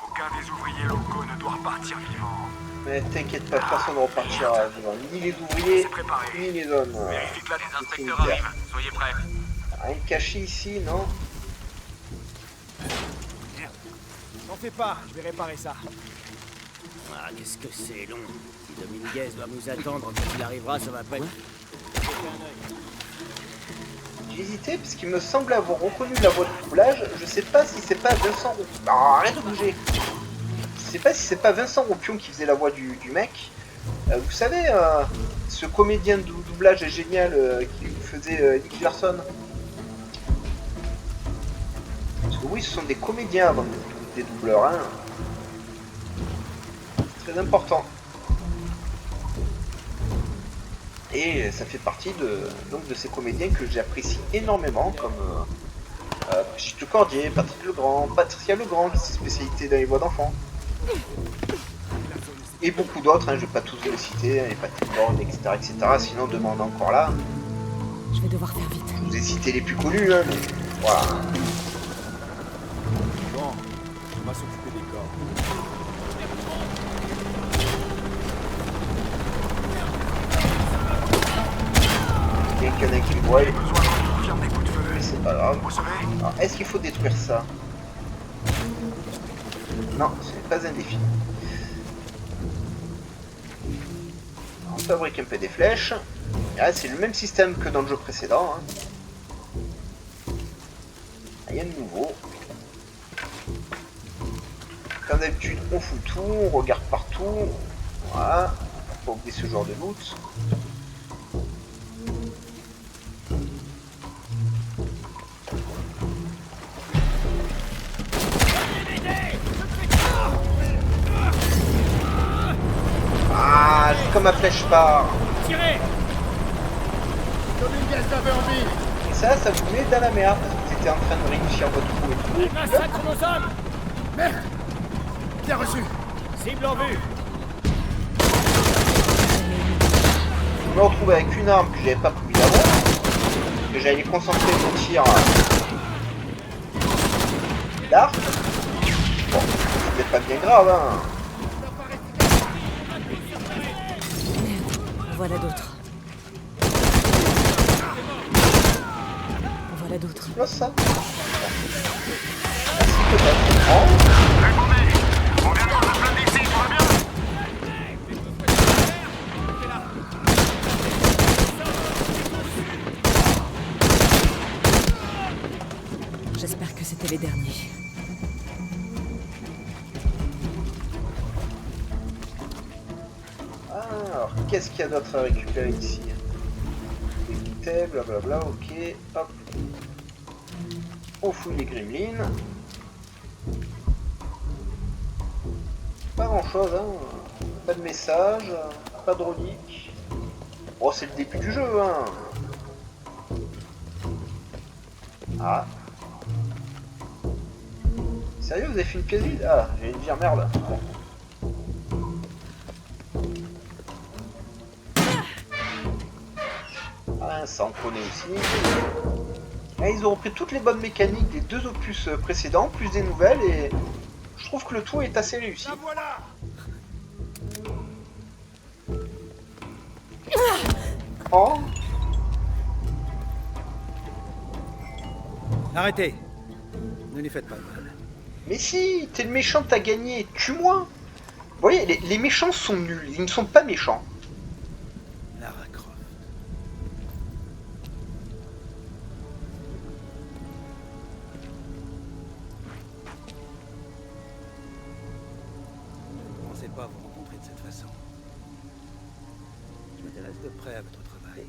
Aucun des ouvriers locaux ne doit repartir vivant. Mais t'inquiète pas, personne ne repartira vivant. Ni les ouvriers, ni les hommes. Vérifie que la Les inspecteurs arrivent. Soyez prêts. Rien de caché ici, non? N'en fais pas, je vais réparer ça. Ah, qu'est-ce que c'est long. Si Dominguez doit nous attendre quand il arrivera, ça va pas être... J'ai hésité parce qu'il me semble avoir reconnu la voix de doublage. Je sais pas si c'est pas Vincent Ropion. Ah, arrête de bouger. Je sais pas si c'est pas Vincent Ropion qui faisait la voix du mec. Vous savez, ce comédien de doublage génial qui faisait Nick Larson. Parce que oui, ce sont des comédiens avant des doubleurs. Hein. Très important. Et ça fait partie de ces comédiens que j'apprécie énormément, comme Brigitte Cordier, Patrick Legrand, Patricia Legrand, qui s'est spécialité dans les voix d'enfants. Et beaucoup d'autres, hein, je vais pas tous vous les citer, les Patrick Ward, etc., etc. Sinon, demande encore là. Je vais devoir faire vite. Je vous ai cité les plus connus, hein, mais voilà. Bon, on va s'occuper des corps. Il y en a qui me voient, Besoin qu'on confirme des coups de feu. mais c'est pas grave. Vous recevez? Alors, est-ce qu'il faut détruire ça? Non, ce n'est pas un défi. On fabrique un peu des flèches. Ah, c'est le même système que dans le jeu précédent. Hein. Rien de nouveau. Comme d'habitude, on fout tout, on regarde partout. Voilà. Faut pas oublier ce genre de loot. Ah, j'ai comme ma flèche part. Tirez! Dominguez l'avait envie. Et ça vous met dans la merde parce que vous étiez en train de réussir votre coup et tout. Il massacre nos hommes! Merde. Bien reçu. Cible en vue! Je me retrouve avec une arme que j'avais pas prévu d'avoir. Que j'allais concentrer mon tir d'arc. Bon, c'est pas bien grave, hein. Voilà d'autres. Voilà d'autres. C'est pas ça. Merci peut-être. Oh. Répondez! On vient de prendre la plainte d'ici, tout va bien? J'espère que c'était les derniers. Alors, qu'est-ce qu'il y a d'autre à récupérer ici? Des bouteilles, blablabla, ok, hop. On fouille les gremlins. Pas grand chose, hein. Pas de message, pas de relique. Oh, c'est le début du jeu, hein. Ah. Sérieux, vous avez fait une pièce vide? Ah, j'allais dire merde. Bon. Ah, ça en connaît aussi. Ah, ils ont repris toutes les bonnes mécaniques des deux opus précédents, plus des nouvelles, et je trouve que le tout est assez réussi. La voilà! Oh. Arrêtez. Ne lui faites pas de mal. Mais si, t'es le méchant, t'as gagné, tue-moi. Vous voyez, les méchants sont nuls, ils ne sont pas méchants. Lara Croft. Je ne pensais pas vous rencontrer de cette façon. Je m'intéresse de près à votre travail.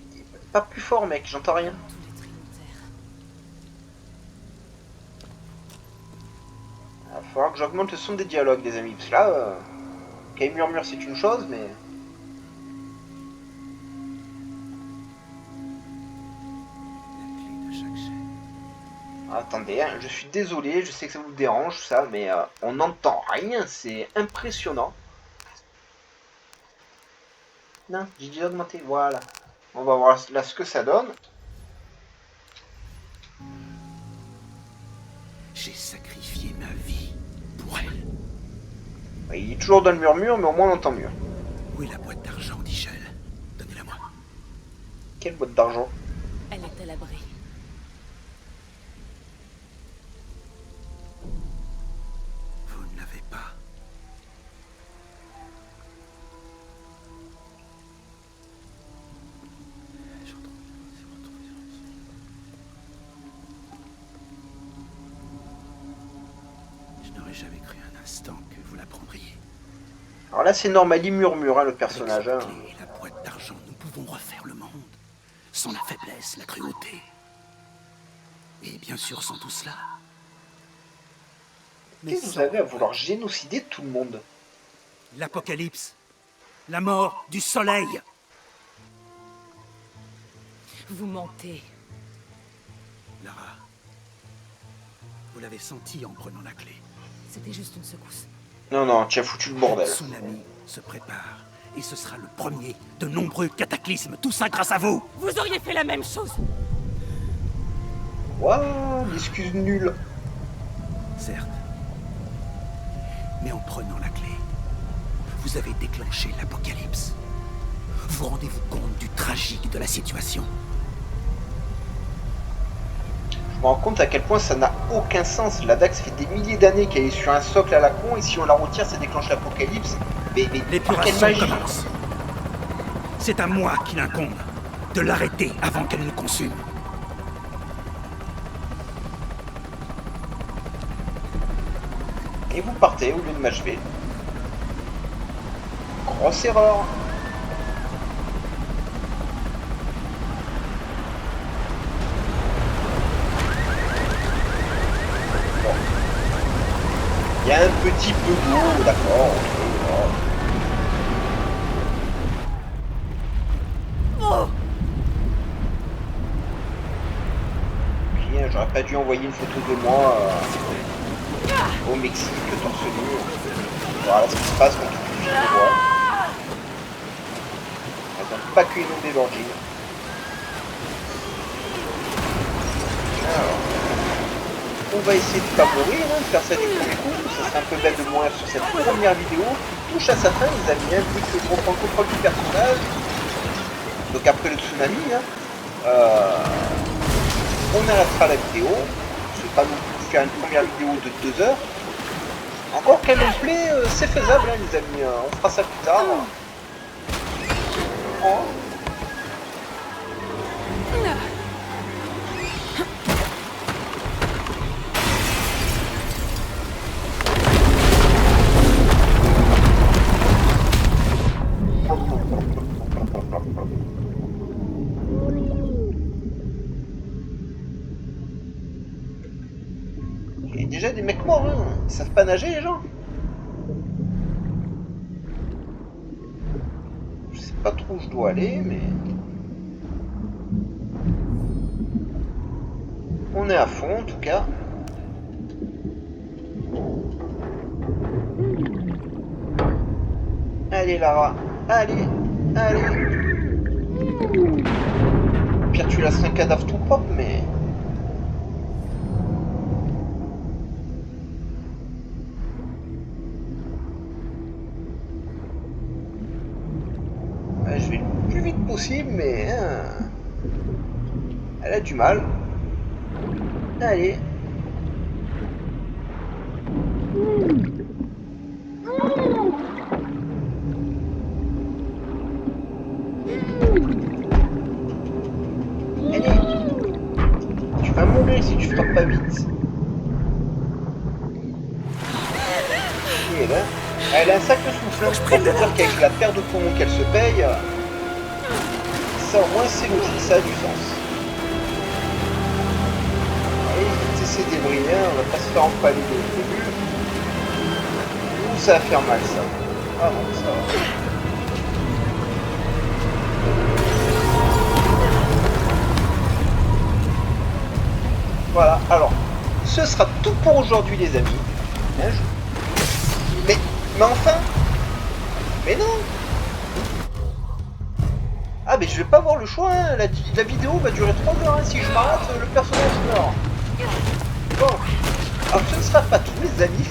Pas plus fort, mec, j'entends rien. Tous les Trinitaires. Il va falloir que j'augmente le son des dialogues, les amis, parce que là, quand il murmure, c'est une chose, mais... La clé de chaque chaîne. Attendez, hein, je suis désolé, je sais que ça vous dérange, ça, mais on n'entend rien, c'est impressionnant. Non, j'ai dit augmenter, voilà. On va voir là ce que ça donne. J'ai sacrifié ma vie pour elle. Il est toujours dans le murmure, mais au moins on entend mieux. Où est la boîte d'argent d'Ichel? Donnez-la moi. Quelle boîte d'argent? Elle est à l'abri. Vous ne l'avez pas. Je n'aurais jamais cru un instant que vous la prendriez. Alors là, c'est normal, il murmure, hein, le personnage. Avec Hein. cette clé et la boîte d'argent, nous pouvons refaire le monde. Sans la faiblesse, la cruauté. Et bien sûr, sans tout cela. Qu'est-ce que vous avez à vouloir génocider tout le monde? L'apocalypse. La mort du soleil. Vous mentez. Lara, vous l'avez senti en prenant la clé. C'était juste une secousse. Non, non, tu as foutu le bordel. Le tsunami se prépare. Et ce sera le premier de nombreux cataclysmes. Tout ça grâce à vous. Vous auriez fait la même chose. Waouh, l'excuse nulle. Certes. Mais en prenant la clé, vous avez déclenché l'apocalypse. Vous rendez-vous compte du tragique de la situation? Je me rends compte à quel point ça n'a aucun sens. La Dax fait des milliers d'années qu'elle est sur un socle à la con, et si on la retire, ça déclenche l'apocalypse. Mais par quelle L'épuration magie? commence. C'est à moi qu'il incombe de l'arrêter avant qu'elle ne consume. Et vous partez au lieu de m'achever. Grosse erreur. Bon. Il y a un petit peu d'eau, d'accord. Bien, j'aurais pas dû envoyer une photo de moi au Mexique, torse nu. Voilà ce qui se passe quand tu touches les doigts. Donc pas que une onde d'évangile. Alors, on va essayer de pas mourir, hein, de faire ça du premier coup. Ça serait un peu bête de mourir sur cette première vidéo qui touche à sa fin, les amis, hein, vu que je reprends le contrôle du personnage. Donc après le tsunami, hein, on arrêtera la vidéo. Je vais pas non plus faire une première vidéo de 2 heures. Encore qu'un gameplay, c'est faisable, hein, les amis. On fera ça plus tard. Oh. Il y a déjà des mecs morts, hein. Ils savent pas nager, les gens. Je sais pas trop où je dois aller, mais... On est à fond, en tout cas. Allez, Lara. Allez. Allez. Pire, tu lasseras un cadavre tout propre, mais... Je vais le plus vite possible, mais... Elle a du mal. Allez. Allez. Tu vas mourir si tu frappes pas vite. Et là, elle a un sacré souffle. Pour te dire qu'avec la paire de poumons qu'elle se paye, ça au moins c'est logique, ça a du sens. Allez, vite essayer de débrouiller, on va pas se faire empaler dès le début. Ouh, ça va faire mal ça. Ah non, ça va. Voilà, alors, ce sera tout pour aujourd'hui les amis. Hein, mais enfin. Mais non. Ah mais je vais pas avoir le choix, hein. La vidéo va durer 3 heures, hein. Si je m'arrête, le personnage meurt. Bon, alors ce ne sera pas tout les amis.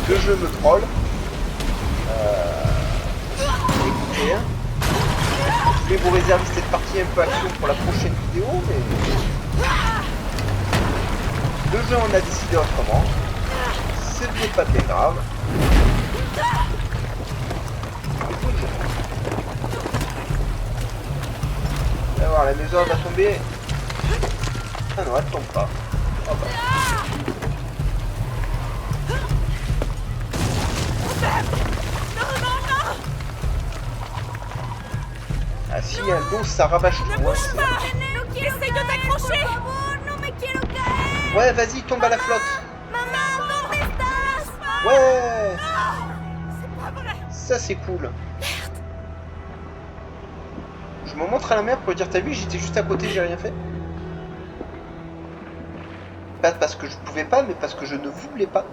Que je me troll. Écoutez, hein. Je vais vous réserver cette partie un peu action pour la prochaine vidéo, mais... Le jeu en a décidé autrement. Ce n'est pas bien grave. On va voir, la maison va tomber. Ah non, elle tombe pas. Oh bah. Ah si, un dos, ça rabâche tout. Essaye de t'accrocher. Ouais, vas-y, tombe à la flotte. Ouais. Ça, c'est cool. Je me montre à la mer pour lui dire, t'as vu, j'étais juste à côté, j'ai rien fait. Pas parce que je pouvais pas, mais parce que je ne voulais pas.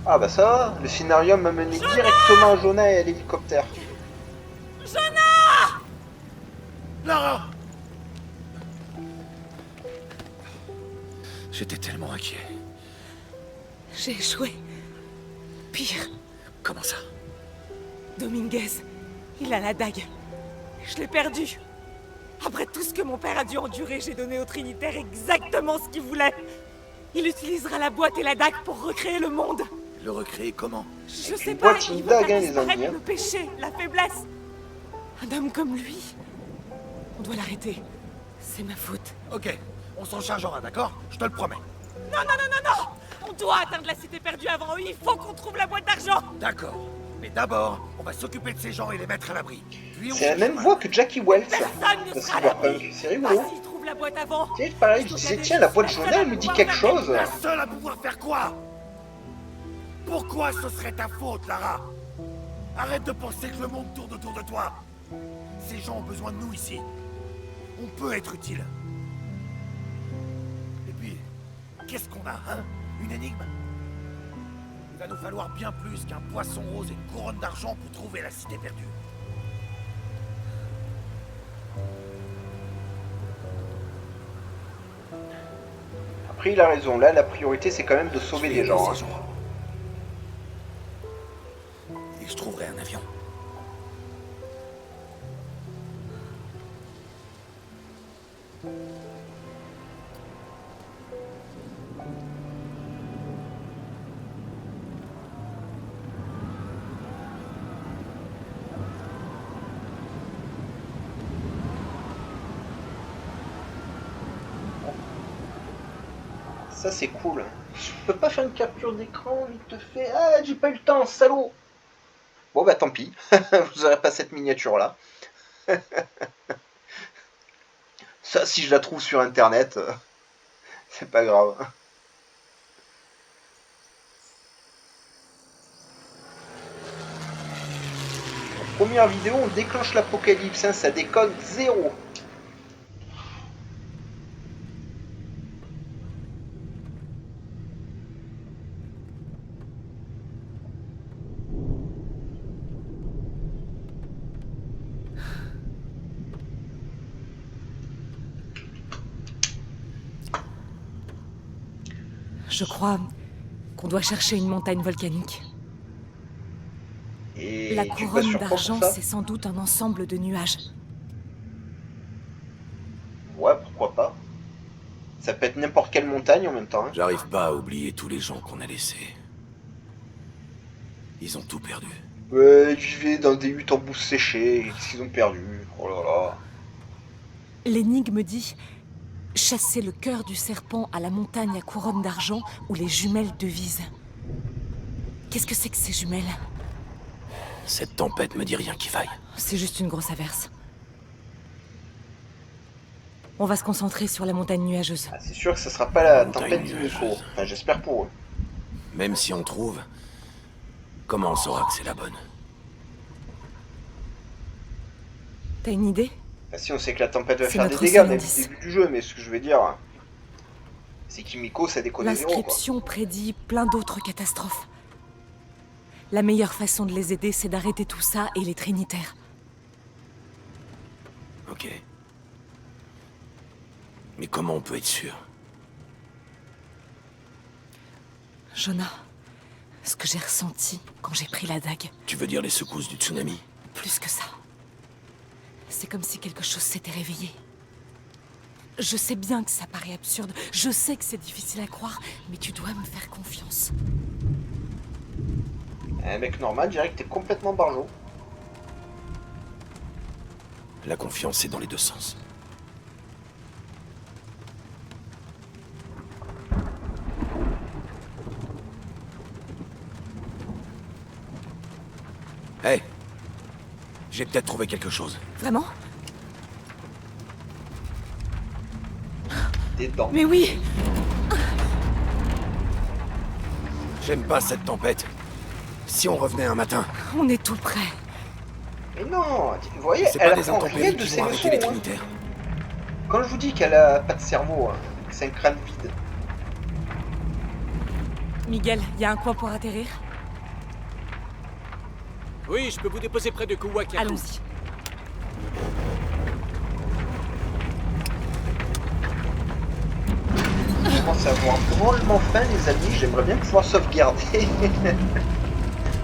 Ah bah ça va, le scénario m'a mené directement à Jonah et à l'hélicoptère. Jonah! Lara! J'étais tellement inquiet. J'ai échoué. Pire. Comment ça? Dominguez, il a la dague. Je l'ai perdue. Après tout ce que mon père a dû endurer, j'ai donné au Trinitaire exactement ce qu'il voulait. Il utilisera la boîte et la dague pour recréer le monde. Le recréer comment? Je sais pas, boîte, il une veut dague, faire hein, les disparaître Indiens. le péché, la faiblesse. Un homme comme lui, on doit l'arrêter. C'est ma faute. Ok, on s'en chargera, d'accord? Je te le promets. Non, non, non, non, non! On doit atteindre la cité perdue avant eux, il faut qu'on trouve la boîte d'argent! D'accord. Mais d'abord, on va s'occuper de ces gens et les mettre à l'abri. Puis on C'est la cherche même un- voix que Jackie Welch Personne ne de sera à l'abri! Cyberpunk. C'est Pas rigolo. s'ils trouvent la boîte avant! Tu sais, pareil, je disais, tiens, la boîte jaune, elle me dit quelque chose. La seule à pouvoir faire quoi? Pourquoi ce serait ta faute, Lara? Arrête de penser que le monde tourne autour de toi. Ces gens ont besoin de nous ici. On peut être utile. Et puis, qu'est-ce qu'on a, hein? Une énigme? Il va nous falloir bien plus qu'un poisson rose et une couronne d'argent pour trouver la cité perdue. Après, il a raison. Là, la priorité, c'est quand même de sauver des gens. Hein. Et je trouverai un avion. Ça, c'est cool. Je peux pas faire une capture d'écran, vite fait. Ah, j'ai pas eu le temps, salaud. Bon, bah tant pis. Vous aurez pas cette miniature-là. Ça, si je la trouve sur Internet, c'est pas grave. Première vidéo, on déclenche l'apocalypse. Hein, ça déconne zéro. Je crois qu'on doit chercher une montagne volcanique. Et La tu te bases couronne sur quoi pour d'argent, ça? c'est sans doute un ensemble de nuages. Ouais, pourquoi pas. Ça peut être n'importe quelle montagne en même temps. Hein. J'arrive pas à oublier tous les gens qu'on a laissés. Ils ont tout perdu. Ouais, ils vivaient dans des huttes en bouse séchée, qu'est-ce qu'ils ont perdu? Oh là là. L'énigme dit « Chasser le cœur du serpent à la montagne à couronne d'argent où les jumelles devisent. » Qu'est-ce que c'est que ces jumelles? Cette tempête me dit rien qui vaille. C'est juste une grosse averse. On va se concentrer sur la montagne nuageuse. Ah, c'est sûr que ce sera pas la Montagne tempête d'Himiko. nuageuse. Enfin, j'espère pour eux. Même si on trouve, comment on saura que c'est la bonne? T'as une idée? Bah, si on sait que la tempête va C'est faire des notre dégâts seul dès indice. le début du jeu, mais ce que je veux dire, c'est qu'Himiko, ça déconne zéro, quoi. L'inscription prédit plein d'autres catastrophes. La meilleure façon de les aider, c'est d'arrêter tout ça et les Trinitaires. Ok. Mais comment on peut être sûr? Jonah, ce que j'ai ressenti quand j'ai pris la dague, Tu veux dire les secousses du tsunami? plus que ça. C'est comme si quelque chose s'était réveillé. Je sais bien que ça paraît absurde, je sais que c'est difficile à croire, mais tu dois me faire confiance. Un mec normal dirait que t'es complètement barjot. La confiance est dans les deux sens. Hey! J'ai peut-être trouvé quelque chose. Vraiment? Des dents. Mais oui! J'aime pas cette tempête. Si on revenait un matin, On est tout prêt. Mais non, vous voyez, c'est pas elle des apprend rien intempéries de qui ses vont leçons. arrêter les Hein. Trinitaires. Quand je vous dis qu'elle a pas de cerveau, hein, que c'est un crâne vide. Miguel, y a un coin pour atterrir? Oui, je peux vous déposer près de Kouwak. Allons-y. Je commence à avoir drôlement faim, les amis. J'aimerais bien pouvoir sauvegarder.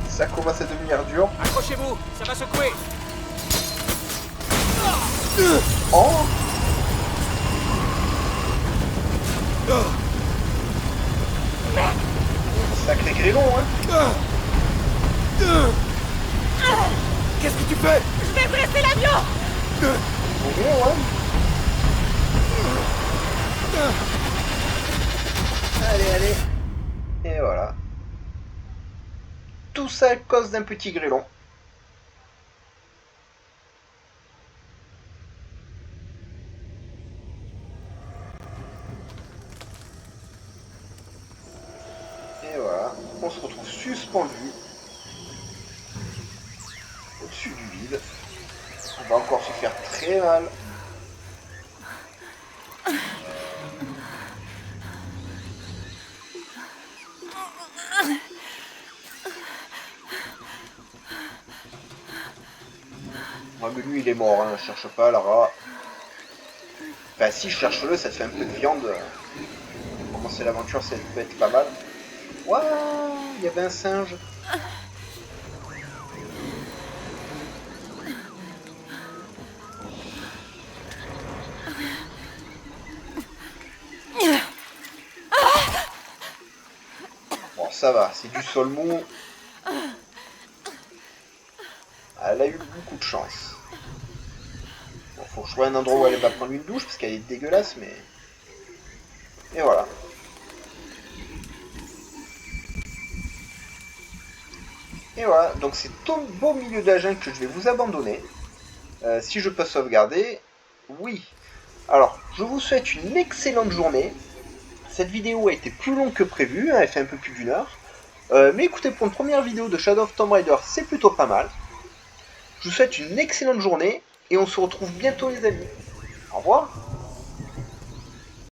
Ça commence à devenir dur. Accrochez-vous, ça va secouer. Oh! Sacré grillon, hein! Qu'est-ce que tu fais? Je vais presser l'avion! Bon, hein? Allez, allez. Et voilà. Tout ça à cause d'un petit grêlon. Et voilà. On se retrouve suspendu au-dessus du vide. On va encore se faire très mal. Ouais, mais lui il est mort, hein. Cherche pas Lara. Enfin si, cherche-le, ça te fait un peu de viande. Pour commencer l'aventure, ça peut être pas mal. Waouh, il y avait un singe. Bon, ça va, c'est du sol mou. Elle a eu beaucoup de chance. Bon, faut que je trouve un endroit où elle va prendre une douche parce qu'elle est dégueulasse, mais... Et voilà. Et voilà, donc c'est au beau milieu de la jungle que je vais vous abandonner. Si je peux sauvegarder, oui. Alors, je vous souhaite une excellente journée. Cette vidéo a été plus longue que prévu, hein, elle fait un peu plus d'1 heure. Mais écoutez, pour une première vidéo de Shadow of Tomb Raider, c'est plutôt pas mal. Je vous souhaite une excellente journée et on se retrouve bientôt les amis. Au revoir.